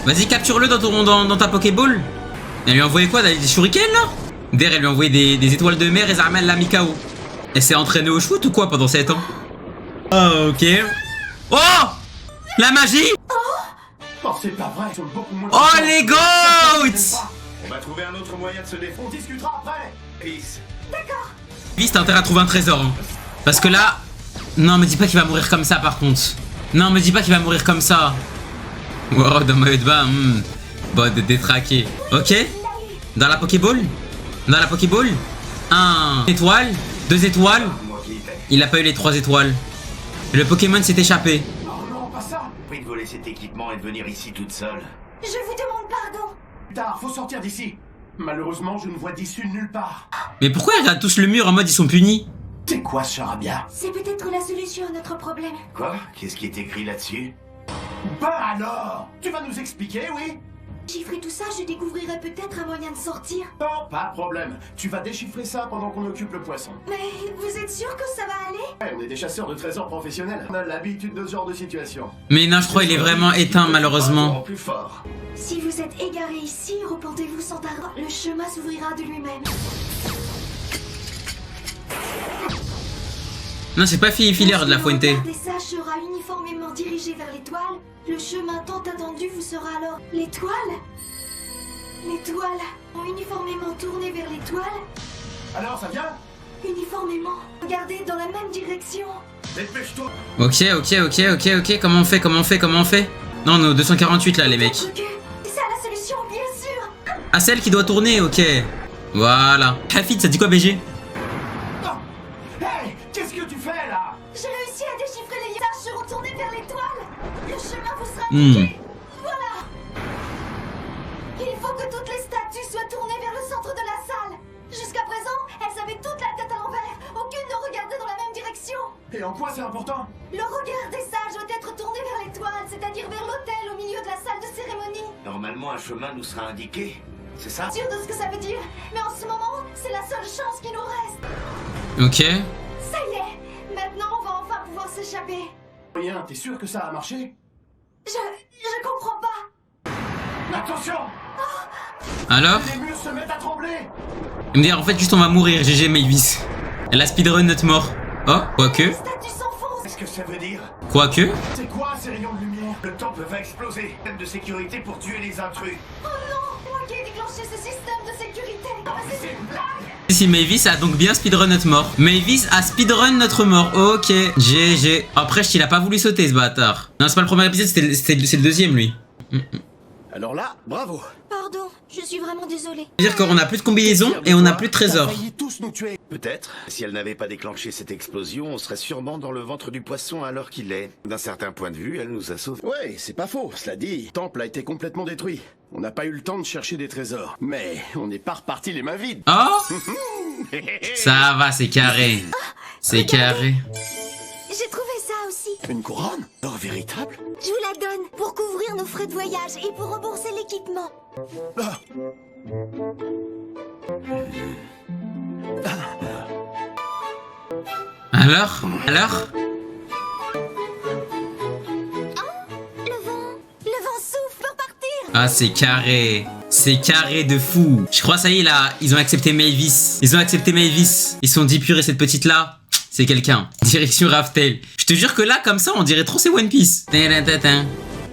S2: Vas-y, capture-le dans ta Pokéball. Elle lui a envoyé quoi? Des shurikens, là? D'ailleurs, elle lui a envoyé des étoiles de mer et Zarmel l'a mis KO. Elle s'est entraînée au shoot ou quoi pendant 7 ans? Oh, ok. Oh! La magie!
S4: Oh, c'est pas vrai, ils sont beaucoup moins...
S2: Oh, les goats!
S6: On va trouver un autre moyen de se défendre.
S4: On discutera après.
S6: Peace.
S2: Vite, t'as intérêt à trouver un trésor. Hein. Parce que là... Non, me dis pas qu'il va mourir comme ça, par contre. Non, me dis pas qu'il va mourir comme ça. Wow, dans maillot de bain. Bon, détraqué. Ok. Dans la Pokéball. Un étoile. 2 étoiles.
S6: Moi qui fait.
S2: Il a pas eu les 3 étoiles. Le Pokémon s'est échappé.
S4: Oh non, pas ça.
S6: Prie de voler cet équipement et de venir ici toute seule.
S3: Je vous demande pardon.
S4: Plus tard, faut sortir d'ici. Malheureusement, je ne vois d'issue nulle part.
S2: Mais pourquoi ils regardent tous le mur en mode ils sont punis?
S4: C'est quoi ce charabia?
S3: C'est peut-être la solution à notre problème.
S6: Quoi? Qu'est-ce qui est écrit là-dessus?
S4: Bah alors! Tu vas nous expliquer, oui?
S3: Chiffrer tout ça, je découvrirai peut-être un moyen de sortir.
S4: Non, pas de problème. Tu vas déchiffrer ça pendant qu'on occupe le poisson.
S3: Mais vous êtes sûr que ça va aller?
S4: Ouais, on est des chasseurs de trésors professionnels. On a l'habitude de ce genre de situation.
S2: Mais non, je crois qu'il est vraiment éteint malheureusement.
S4: Plus fort.
S3: Si vous êtes égaré ici, repentez-vous sans tarder. Le chemin s'ouvrira de lui-même.
S2: Non, c'est pas filler de la Fuente.
S3: Le sage sera uniformément dirigé vers l'étoile. Le chemin tant attendu vous sera alors l'étoile. L'étoile. Uniformément tourné vers l'étoile.
S4: Alors, ça vient?
S3: Uniformément. Regardez dans la même direction.
S4: Dépêche-toi.
S2: Ok. Comment on fait? Non, non, 248 là, les mecs.
S3: C'est ça la solution, bien sûr.
S2: Ah, celle qui doit tourner, ok. Voilà. Hafid, ça dit quoi, BG?
S4: Non. Hey, qu'est-ce que tu fais là?
S3: J'ai réussi à déchiffrer les sages seront tournés vers l'étoile. Le chemin vous sera indiqué. Voilà. Il faut que toutes les statues soient tournées vers le centre de la salle. Jusqu'à présent, elles avaient toute la tête à l'envers. Aucune ne regardait dans la même direction.
S4: Et en quoi c'est important?
S3: Le regard des sages doit être tourné vers l'étoile, c'est-à-dire vers l'autel au milieu de la salle de cérémonie.
S6: Normalement, un chemin nous sera indiqué. C'est ça?
S3: Sûr de ce que ça veut dire, mais en ce moment, c'est la seule chance qui nous reste.
S2: Ok.
S3: Ça y est, maintenant on va enfin pouvoir s'échapper.
S4: Rien, t'es sûr que ça a marché?
S3: Je comprends pas.
S4: Attention!
S2: Alors?
S4: Les murs se mettent à trembler!
S2: Il me dit en fait juste on va mourir, GG Mavis. Elle a speedrun notre mort. Oh, quoique.
S3: Les statues s'enfoncent.
S6: Qu'est-ce que ça veut dire?
S2: Quoique.
S4: C'est quoi ces rayons de lumière?
S6: Le temple va exploser. Système de sécurité pour tuer les intrus.
S3: Oh non, moi qui ai déclenché ce système de sécurité. Ah, mais c'est une blague.
S2: Si Mavis a donc bien speedrun notre mort. Mavis a speedrun notre mort. Ok. GG. Après, il a pas voulu sauter ce bâtard. Non, c'est pas le premier épisode, c'est le deuxième lui.
S4: Alors là, bravo!
S3: Pardon, je suis vraiment désolée.
S2: C'est-à-dire qu'on a plus de combinaison et on a plus de trésors.
S4: T'as failli tous nous tuer.
S6: Peut-être. Si elle n'avait pas déclenché cette explosion, on serait sûrement dans le ventre du poisson à l'heure qu'il est. D'un certain point de vue, elle nous a sauvés.
S4: Ouais, c'est pas faux, cela dit. Le temple a été complètement détruit. On n'a pas eu le temps de chercher des trésors. Mais on n'est pas reparti les mains vides.
S2: Oh. Ça va, c'est carré. C'est carré.
S3: J'ai trouvé ça aussi.
S4: Une couronne? Or véritable?
S3: Je vous la donne pour couvrir nos frais de voyage et pour rembourser l'équipement.
S4: Ah.
S2: Alors?
S3: Le vent souffle pour partir.
S2: Ah, c'est carré. C'est carré de fou. Je crois, ça y est, là, ils ont accepté Mavis. Ils se sont dit, purée, cette petite-là, c'est quelqu'un. Direction Raftel. Je te jure que là, comme ça, on dirait trop c'est One Piece.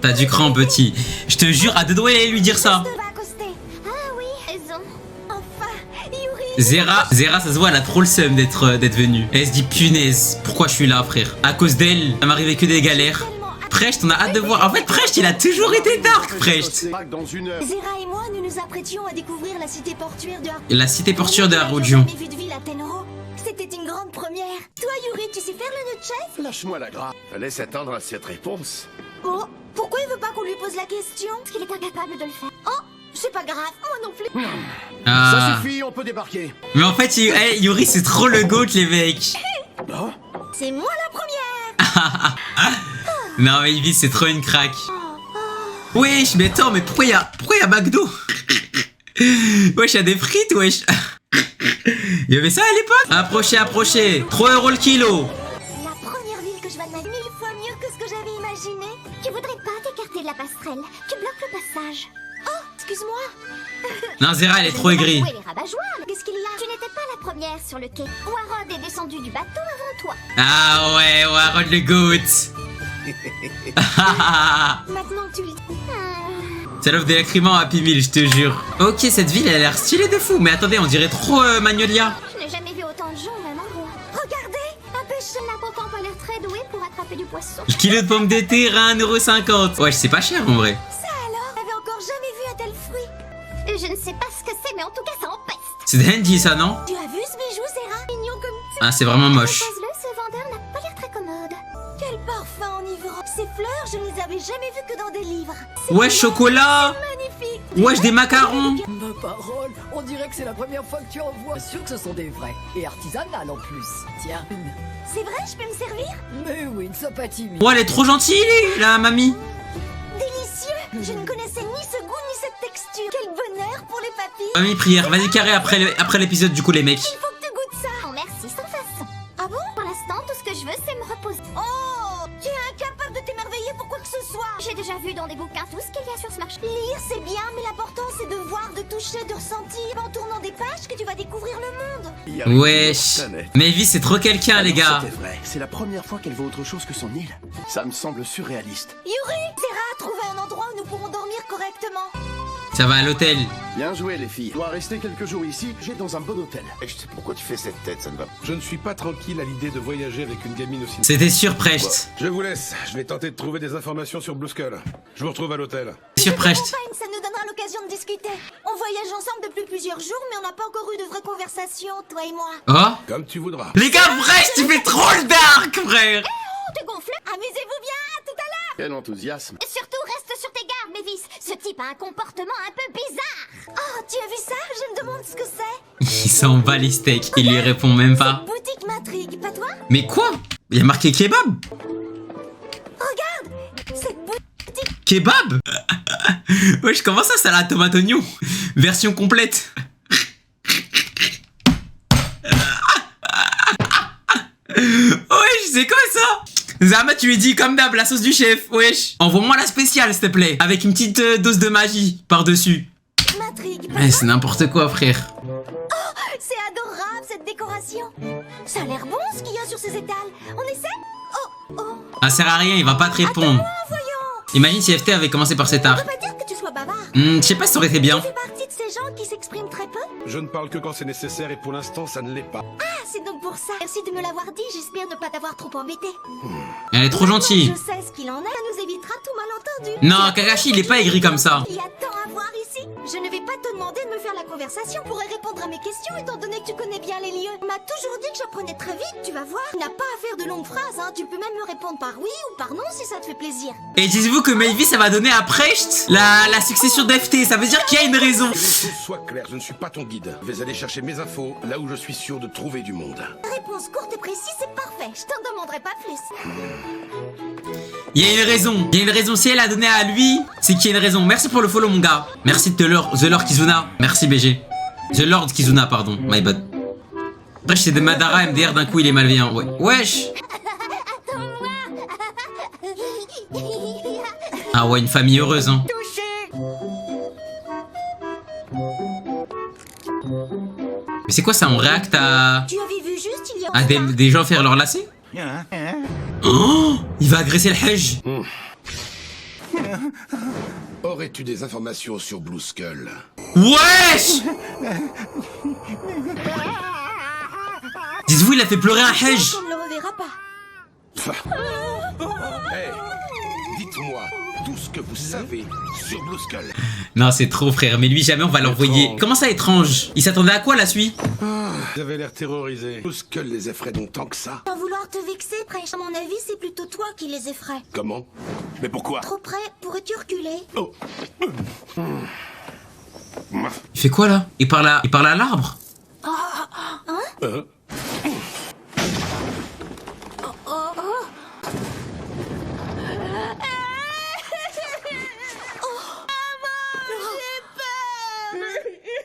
S2: T'as du cran, petit. Je te jure, à deux doigts, il allait lui dire ça.
S3: On va accoster. Ah oui, raison. Enfin, Yuri.
S2: Zera, ça se voit, elle a trop le seum d'être venue. Elle se dit, punaise, pourquoi je suis là, frère? À cause d'elle, ça m'arrivait que des galères. Precht, on a hâte de voir. En fait, Precht, il a toujours été dark, Precht.
S4: Dans une heure.
S3: Zera et moi, nous nous apprêtions à découvrir la cité portuaire de
S2: La cité portuaire de Harujo.
S3: jamais vu de ville à Tenro. C'était une grande première. Toi, Yuri, tu sais faire le nœud de chaise?
S4: Lâche-moi la grappe.
S6: Fallait s'attendre à cette réponse.
S3: Oh, pourquoi il veut pas qu'on lui pose la question? Parce qu'il est incapable de le faire. Oh, c'est pas grave, moi non plus.
S2: Ah.
S4: Ça suffit, on peut débarquer.
S2: Mais en fait, Yuri, c'est trop le goat, les mecs.
S4: Oh.
S3: C'est moi la première.
S2: Non, mais Mavis, c'est trop une craque. Wesh, mais attends, mais pourquoi y a McDo? Wesh, y'a des frites, wesh. Il y avait ça à l'époque? Approchez. 3 € le kilo.
S3: La première ville que je vais de ma vie, 1000 fois mieux que ce que j'avais imaginé. Tu voudrais pas t'écarter de la passerelle? Tu bloques le passage. Oh, excuse-moi.
S2: Non, Zera, elle est trop aigrie.
S3: Où est les rabat-joie? Qu'est-ce qu'il y a? Tu n'étais pas la première sur le quai. Warod est descendu du bateau avant toi.
S2: Ah ouais, Warod le goat.
S3: Maintenant tu le...
S2: Ça l'offre des lacryments à Happy Meal, je te jure. Ok, cette ville, elle a l'air stylée de fou. Mais attendez, on dirait trop Magnolia.
S3: Je n'ai jamais vu autant de gens au même endroit. Regardez, un pêcheur là pourtant pas l'air très doué pour attraper du poisson.
S2: Le kilo de pommes de terre à 1,50 €. Ouais, c'est pas cher en vrai.
S3: Ça alors? J'avais encore jamais vu un tel fruit. Je ne sais pas ce que c'est, mais en tout cas ça empeste.
S2: C'est Handy ça, non?
S3: Tu as vu ce bijou, Zera? Mignon comme tu.
S2: Ah, c'est vraiment moche.
S3: Propose-le, ce vendeur n'a pas l'air très commode. Quel parfum enivrant. Ces fleurs, je ne les avais jamais vues que dans des livres.
S2: Ouais, chocolat.
S3: Magnifique.
S2: Wesh, des macarons.
S7: Ma parole, on dirait que c'est la première fois que tu en vois. Sûr que ce sont des vrais. Et artisanales en plus. Tiens, une.
S3: C'est vrai, je peux me servir?
S7: Mais oui, une sympathie.
S2: Ouais, elle est trop gentille, la mamie.
S3: Délicieux. Je ne connaissais ni ce goût ni cette texture. texture. Quel bonheur pour les papilles.
S2: Famille prière, vas-y carré après l'épisode du coup les mecs.
S3: Il faut que tu goûtes ça. Oh, merci, sans façon. Ah bon? Pour l'instant, tout ce que je veux, c'est me reposer. Oh! Tu es incapable de t'émerveiller pour quoi que ce soit. J'ai déjà vu dans des bouquins tout ce qu'il y a sur ce marché. Lire, c'est bien, mais l'important, c'est de voir, de toucher, de ressentir. En tournant des pages que tu vas découvrir le monde.
S2: Wesh. Mavis c'est trop quelqu'un les gars.
S4: C'était vrai. C'est la première fois qu'elle voit autre chose que son île. Ça me semble surréaliste.
S3: Yuri! Zera a trouvé un endroit où nous pourrons dormir correctement.
S2: Ça va à l'hôtel.
S4: Bien joué, les filles. Je dois rester quelques jours ici. J'ai dans un bon hôtel.
S6: Pourquoi tu fais cette tête, ça ne va pas.
S5: Je ne suis pas tranquille à l'idée de voyager avec une gamine aussi.
S2: C'était sûr Precht.
S5: Je vous laisse. Je vais tenter de trouver des informations sur Blue Skull. Je vous retrouve à l'hôtel.
S2: Sûr Precht.
S3: Compagne, ça nous donnera l'occasion de discuter. On voyage ensemble depuis plusieurs jours, mais on n'a pas encore eu de vraie conversation, toi et moi.
S2: Oh.
S5: Comme tu voudras.
S2: Les gars, Precht, tu fais trop le dark frère.
S3: Oh, t'es gonflé? Amusez-vous bien, à tout à l'heure.
S4: Quel enthousiasme.
S3: Et surtout, reste sur tes gardes, Mavis. Ce type a un comportement un peu bizarre. Oh, tu as vu ça? Je me demande ce que c'est.
S2: Il s'en bat les steaks, il lui répond même pas.
S3: Boutique m'intrigue, pas toi?
S2: Mais quoi? Il y a marqué kebab.
S3: Regarde, cette boutique.
S2: Kebab. Wesh, comment ça, salade tomate oignon? Version complète. Wesh, c'est quoi ça? Zama, tu lui dis comme d'hab, la sauce du chef, wesh. Envoie-moi la spéciale, s'il te plaît. Avec une petite dose de magie par-dessus.
S3: M'intrigue, pas
S2: Ouais,
S3: toi?
S2: c'est n'importe quoi, frère.
S3: C'est adorable, cette décoration. Ça a l'air bon, ce qu'il y a sur ces étals. On essaie? Oh, oh.
S2: Ça sert à rien, il va pas te répondre.
S3: Voyons.
S2: Imagine si FT avait commencé par cet
S3: On
S2: art.
S3: peut pas dire que tu sois bavard.
S2: Je sais pas si ça aurait été bien.
S3: Tu fais partie de ces gens qui s'expriment très peu?
S5: Je ne parle que quand c'est nécessaire et pour l'instant, ça ne l'est pas.
S3: Ah, c'est donc pour ça. Merci de me l'avoir dit, j'espère ne pas t'avoir trop embêté.
S2: Elle est trop gentille.
S3: Je sais ce qu'il en est, ça nous évitera tout malentendu.
S2: Non, Kakashi, il est pas aigri comme ça.
S3: Il y a tant à voir ici. Je ne vais pas te demander de me faire la conversation. Je pourrais répondre à mes questions étant donné que tu connais bien les lieux. On m'a toujours dit que j'apprenais très vite, tu vas voir. Tu n'as pas à faire de longues phrases, hein. Tu peux même me répondre par oui ou par non si ça te fait plaisir.
S2: Et dites-vous que Mavis, ça va donner à Precht la succession d'FT. Ça veut dire qu'il y a une raison.
S5: Que les choses soient claires, je ne suis pas ton guide. Je vais aller chercher mes infos là où je suis sûr de trouver du monde.
S3: Réponse courte et précise, c'est parfait. Je t'en demanderai pas plus.
S2: Il y a une raison. Il y a une raison. Si elle a donné à lui, c'est qu'il y a une raison. Merci pour le follow, mon gars. Merci The Lord Kizuna. Merci BG. The Lord Kizuna, pardon. My bad. Precht, c'est de Madara MDR. D'un coup, il est malveillant. Ouais. Wesh. Ah ouais, une famille heureuse, hein. Mais c'est quoi ça? On réacte à...
S3: Tu avais vu juste il y a
S2: à des gens faire leur lacet? Oh, il va agresser le Hajj.
S5: Aurais-tu des informations sur Blue Skull?
S2: Wesh. Dites-vous, il a fait pleurer un Hajj.
S3: On ne le reverra pas.
S5: Hey, dites-moi tout ce que vous savez sur Blue Skull.
S2: Non, c'est trop, frère. Mais lui, jamais on va l'envoyer.
S5: Étrange.
S2: Comment ça, étrange? Il s'attendait à quoi, la suite?
S5: Vous avez l'air terrorisé. Blue Skull les effraie donc tant que ça.
S3: Sans vouloir te vexer, Precht. À mon avis, c'est plutôt toi qui les effraie.
S5: Comment? Mais pourquoi?
S3: Trop près, pourrais-tu reculer?
S5: Oh.
S2: Il fait quoi, là? Il parle à l'arbre.
S5: Hein?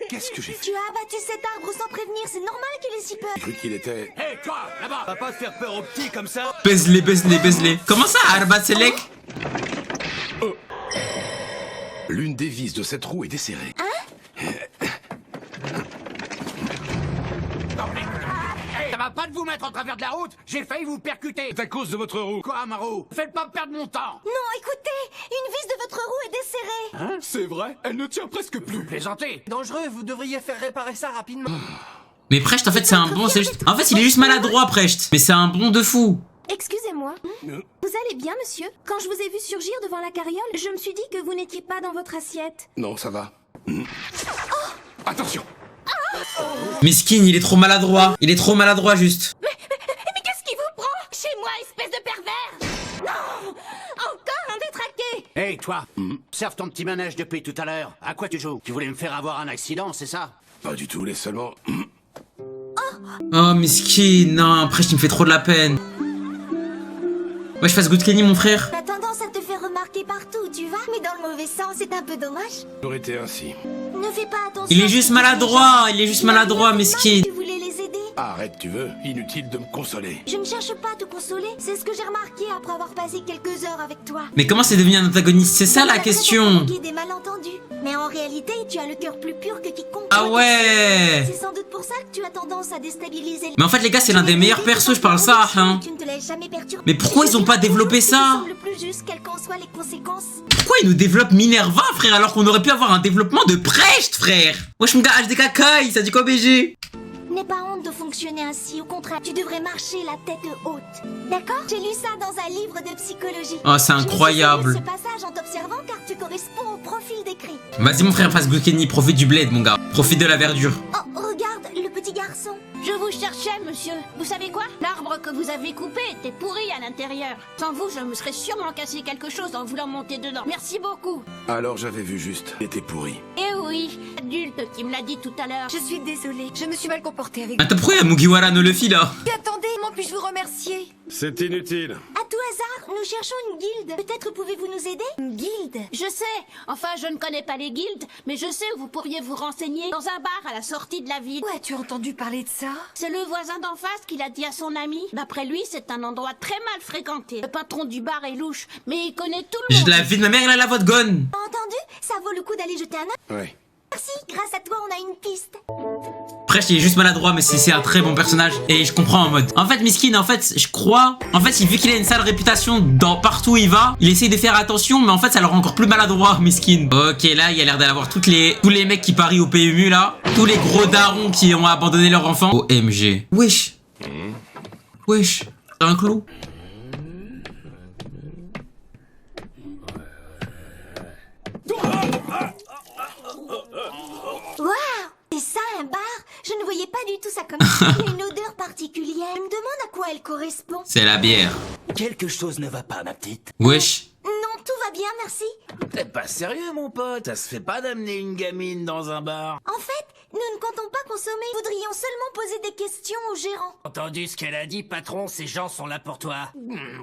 S5: Qu'est-ce que j'ai fait?
S3: Tu as abattu cet arbre sans prévenir, c'est normal qu'il ait si peur.
S5: J'ai cru qu'il était...
S8: Hé, toi, là-bas! Va pas te faire peur aux petits comme ça!
S2: Baise-les, baise-les, baise-les. Comment ça, Arbat Selek?
S5: L'une des vis de cette roue est desserrée.
S8: Ça va pas de vous mettre en travers de la route! J'ai failli vous percuter!
S5: C'est à cause de votre roue.
S8: Quoi, Maro? Faites pas perdre mon temps!
S3: Non, écoutez, une vis de votre roue est desserrée.
S8: C'est vrai? Elle ne tient presque plus! Plaisantez! Dangereux, vous devriez faire réparer ça rapidement!
S2: Mais Precht, en fait, c'est un bon. En fait, il est juste maladroit, Precht. Mais c'est un bon de fou.
S3: Excusez-moi. Vous allez bien, monsieur? Quand je vous ai vu surgir devant la carriole, je me suis dit que vous n'étiez pas dans votre assiette.
S5: Non, ça va. Attention.
S2: Miskin, il est trop maladroit. Il est trop maladroit, juste.
S3: Mais qu'est-ce qui vous prend? Chez moi, espèce de pervers! Non! Encore un détraqué!
S8: Hé, toi! Observe ton petit manège depuis tout à l'heure. À quoi tu joues? Tu voulais me faire avoir un accident, c'est ça?
S5: Pas du tout, les seulement...
S2: Oh, Miskin, non, Precht, il me fait trop de la peine. Ouais, je fasse good Kenny, mon frère.
S3: T'as tendance à te faire remarquer partout où tu vas, mais dans le mauvais sens, C'est un peu dommage.
S5: J'aurais été ainsi.
S3: Ne fais pas attention.
S2: Il est juste maladroit, il est juste maladroit, mesquin.
S3: Tu voulais les aider.
S5: Arrête, tu veux. Inutile de me consoler.
S3: Je ne cherche pas à te consoler. C'est ce que j'ai remarqué après avoir passé quelques heures avec toi.
S2: Mais comment c'est devenu un antagoniste? C'est ça la question.
S3: Des malentendus. Mais en réalité, tu as le cœur plus pur que quiconque.
S2: Ah ouais.
S3: C'est sans doute pour ça que tu as tendance à déstabiliser les...
S2: Mais en fait les gars c'est l'un des meilleurs persos, je parle ça hein.
S3: Tu ne te laisses jamais perturber.
S2: Mais pourquoi ils ont pas développé ça?
S3: Il semble plus juste, quelles qu'en soient les conséquences.
S2: Pourquoi ils nous développent Minerva frère alors qu'on aurait pu avoir un développement de Precht frère? Wesh mon gars HDK Kai, ça dit quoi BG?
S3: N'aie pas honte de fonctionner ainsi, au contraire, tu devrais marcher la tête haute. D'accord? J'ai lu ça dans un livre de psychologie.
S2: Oh c'est incroyable.
S3: Je me suis souvenu de ce passage en t'observant car tu corresponds au profil décrit.
S2: Vas-y mon frère passe Glukenny, profite du bled mon gars. Profite de la verdure.
S3: Oh, regarde, le petit garçon.
S9: Je vous cherchais, monsieur. Vous savez quoi? L'arbre que vous avez coupé était pourri à l'intérieur. Sans vous, je me serais sûrement cassé quelque chose en voulant monter dedans. Merci beaucoup.
S5: Alors j'avais vu juste. Il était pourri.
S9: Eh oui, adulte qui me l'a dit tout à l'heure.
S7: Je suis désolée, je me suis mal comportée avec vous.
S2: Attends pourquoi il y a Mugiwara no Luffy là?
S7: Attendez, comment puis-je vous remercier?
S5: C'est inutile.
S3: À tout hasard, nous cherchons une guilde. Peut-être pouvez-vous nous aider? Une guilde?
S9: Je sais. Enfin, je ne connais pas les guildes, mais je sais où vous pourriez vous renseigner. Dans un bar à la sortie de la ville.
S7: Où as-tu entendu parler de ça?
S9: C'est le voisin d'en face qui l'a dit à son ami. D'après lui, c'est un endroit très mal fréquenté. Le patron du bar est louche, mais il connaît tout le
S2: J'ai
S9: monde.
S2: de la vie de ma mère, elle a la voix de Gon.
S3: Entendu? Ça vaut le coup d'aller jeter un œil.
S5: Ouais.
S3: Merci, grâce à toi, on a une piste.
S2: Precht il est juste maladroit mais c'est un très bon personnage. Et je comprends en mode. En fait Miskin en fait je crois. En fait vu qu'il a une sale réputation dans partout où il va, il essaye de faire attention mais en fait ça le rend encore plus maladroit Miskin. Ok là il a l'air d'avoir tous les mecs qui parient au PMU là. Tous les gros darons qui ont abandonné leur enfant. OMG. Wesh. Wesh. C'est un clou.
S3: Waouh! C'est ça un bar? Je ne voyais pas du tout ça comme ça. Il y a une odeur particulière. Je me demande à quoi elle correspond.
S2: C'est la bière.
S10: Quelque chose ne va pas, ma petite.
S2: Wesh.
S3: Non, tout va bien, merci.
S10: T'es pas sérieux, mon pote? Ça se fait pas d'amener une gamine dans un bar.
S3: En fait, nous ne comptons pas consommer. Nous voudrions seulement poser des questions au gérant.
S10: Entendu ce qu'elle a dit, patron, ces gens sont là pour toi.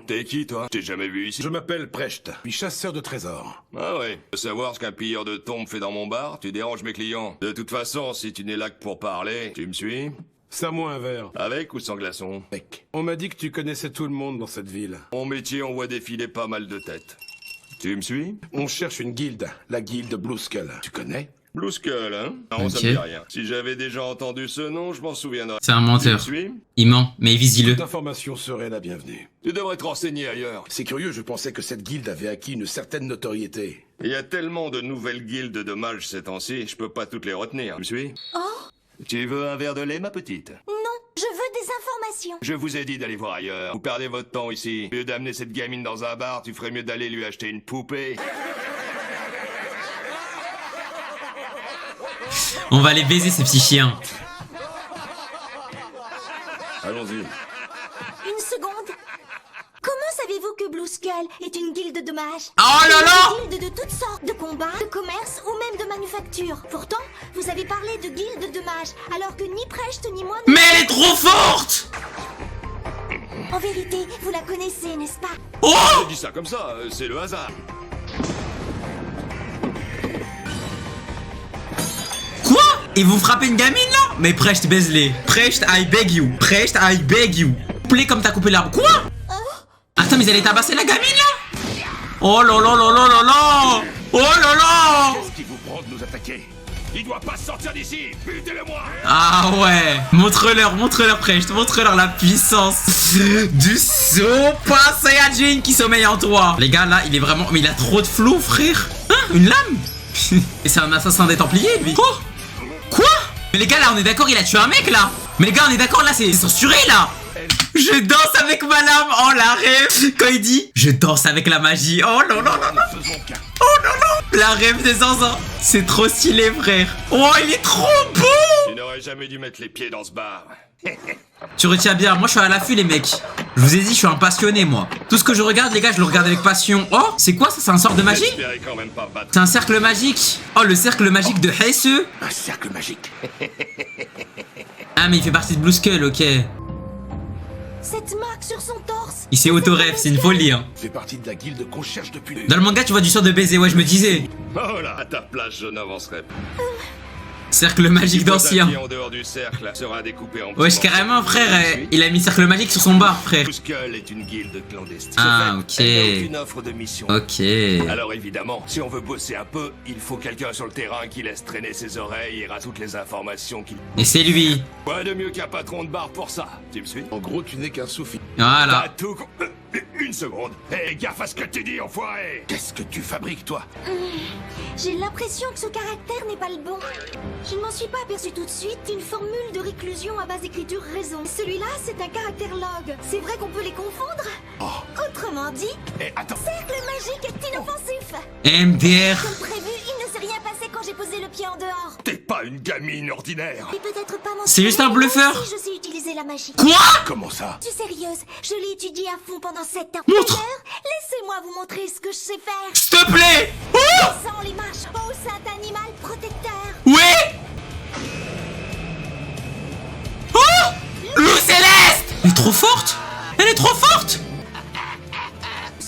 S5: T'es qui, toi? T'es jamais vu ici? Je m'appelle Precht, puis chasseur de trésors.
S11: Ah ouais. De savoir ce qu'un pilleur de tombes fait dans mon bar, tu déranges mes clients. De toute façon, si tu n'es là que pour parler, tu me suis?
S5: Serre-moi un verre.
S11: Avec ou sans glaçon?
S5: Mec, on m'a dit que tu connaissais tout le monde dans cette ville.
S11: Mon métier, on voit défiler pas mal de têtes. Tu me suis?
S5: On cherche une guilde, la guilde Blue Skull. Tu connais?
S11: Blue Skull, hein? Non,
S2: Ok.
S11: ça me dit rien. Si j'avais déjà entendu ce nom, je m'en souviendrais.
S2: C'est un
S11: Tu me
S2: menteur.
S11: suis?
S2: Il ment, mais vise-le.
S5: Toute information serait la bienvenue.
S11: Tu devrais te renseigner ailleurs.
S5: C'est curieux, je pensais que cette guilde avait acquis une certaine notoriété.
S11: Il y a tellement de nouvelles guildes de mages ces temps-ci, je peux pas toutes les retenir. Tu me suis? Tu veux un verre de lait, ma petite?
S3: Non, je veux des informations.
S11: Je vous ai dit d'aller voir ailleurs. Vous perdez votre temps ici. Au lieu d'amener cette gamine dans un bar, tu ferais mieux d'aller lui acheter une poupée.
S2: On va les baiser ces petits chiens.
S5: Allons-y.
S3: Une seconde. Comment savez-vous que Blue Skull est une guilde de mages?
S2: Oh là là!
S3: Une guilde de toutes sortes, de combats, de commerce ou même de manufacture. Pourtant, vous avez parlé de guilde de mages, alors que ni Precht ni moi...
S2: Mais elle est trop forte!
S3: En vérité, vous la connaissez, n'est-ce pas?
S2: Oh!
S11: Je dis ça comme ça, c'est le hasard.
S2: Quoi? Ils vont frapper une gamine là? Mais Precht baise-les. Precht, I beg you. Precht, I beg you. Coupe-les comme t'as coupé l'arbre. Quoi? Attends, mais ils allaient tabasser la gamine là? Oh là là là là là là! Oh là là!
S5: Qu'est-ce qui vous prend de nous attaquer? Il doit pas sortir d'ici! Butez-le-moi!
S2: Ah ouais! Montre-leur Precht, montre-leur la puissance du Super Saiyajin qui sommeille en toi! Les gars là, il est vraiment... Mais il a trop de flow frère! Hein? Une lame? Et c'est un assassin des Templiers lui! Oh! Quoi? Mais les gars là, on est d'accord, il a tué un mec là! Mais les gars, on est d'accord là, c'est censuré là! Je danse avec ma lame! Oh la rêve! Quand il dit je danse avec la magie! Oh non non non non! Oh non non! La rêve des enfants! C'est trop stylé frère! Oh il est trop beau!
S11: Tu n'aurais jamais dû mettre les pieds dans ce bar.
S2: Tu retiens bien, moi je suis à l'affût les mecs. Je vous ai dit, je suis un passionné moi. Tout ce que je regarde les gars, je le regarde avec passion. Oh, c'est quoi ça? C'est un sort de magie?
S11: J'espérais quand même pas battre.
S2: C'est un cercle magique. Oh, le cercle magique de Hesse.
S5: Un cercle magique.
S2: Ah mais il fait partie de Blue Skull, ok.
S3: Cette marque sur son torse,
S2: Il s'est auto-rêve, c'est une folie, hein.
S5: Fait partie de la guilde qu'on cherche depuis le...
S2: Dans le manga, tu vois du sang de baiser, ouais, je me disais.
S11: Oh là, à ta place, je n'avancerai pas.
S2: Cercle magique d'ancien.
S11: Qui en dehors du cercle sera découpé en petits
S2: Wesh,
S11: morceaux.
S2: carrément, frère, il a mis cercle magique sur son bar, frère.
S11: Blueskull est une guilde clandestine.
S2: Ah,
S11: Ce fait, elle n'a
S2: ok.
S11: aucune offre de mission.
S2: Ok.
S11: Alors évidemment, si on veut bosser un peu, il faut quelqu'un sur le terrain qui laisse traîner ses oreilles et aura toutes les informations qu'il...
S2: Et c'est lui.
S11: Quoi de mieux qu'un patron de bar pour ça? Tu me suis?
S5: En gros, tu n'es qu'un soufi.
S2: Voilà.
S11: T'as tout... Une seconde. Hé, gaffe à ce que tu dis, enfoiré!
S5: Qu'est-ce que tu fabriques, toi?
S3: J'ai l'impression que ce caractère n'est pas le bon. Je ne m'en suis pas aperçu tout de suite. Une formule de réclusion à base d'écriture raison. Celui-là, c'est un caractère log. C'est vrai qu'on peut les confondre? Autrement dit,
S5: attends.
S3: cercle magique est inoffensif.
S2: MDR.
S3: Comme prévu, il ne s'est rien passé quand j'ai posé le pied en dehors.
S11: T'es pas une gamine ordinaire!
S3: Et peut-être pas mon...
S2: C'est juste un bluffeur.
S3: Si je sais utiliser la magie.
S2: Quoi?
S5: Comment ça?
S3: Je suis sérieuse, je l'ai étudié à fond pendant 7 ans.
S2: Montre.
S3: D'ailleurs, laissez-moi vous montrer ce que je sais faire.
S2: S'il te plaît. Oh!
S3: Sans les marches, ô saint animal protecteur.
S2: Oui. Oh! Loup céleste. Elle est trop forte. Elle est trop forte.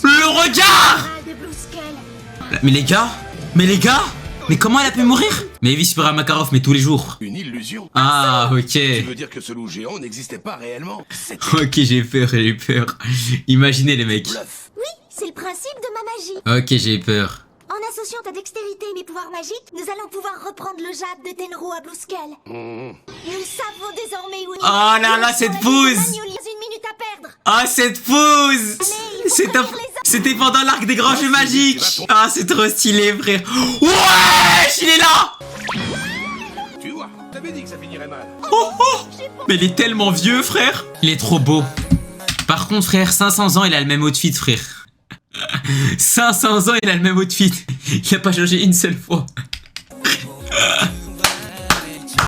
S2: Le regard.
S3: De Blueskull.
S2: Mais les gars, mais comment elle a pu mourir? Mais Evie Super Makarov, mais tous les jours.
S5: Une illusion?
S2: Ah, ok.
S5: Tu veux dire que ce loup géant n'existait pas réellement? C'était
S2: Ok, j'ai peur. Imaginez les mecs.
S5: bluff.
S3: Oui, c'est le principe de ma magie.
S2: Ok, j'ai peur.
S3: En associant ta dextérité et mes pouvoirs magiques, nous allons pouvoir reprendre le jade de Tenro à Blueskull. Nous savons désormais où...
S2: Oh là là, cette pose.
S3: Une minute à perdre.
S2: Ah, cette pose. C'était pendant l'arc des grands jeux magiques. Ah, c'est trop stylé, frère. Ouais, il est là.
S5: Tu vois, t'avais dit que ça finirait mal.
S2: Mais il est tellement vieux, frère. Il est trop beau. Par contre, frère, 500 ans, il a le même outfit, frère. 500 ans, il a le même outfit. Il a pas changé une seule fois.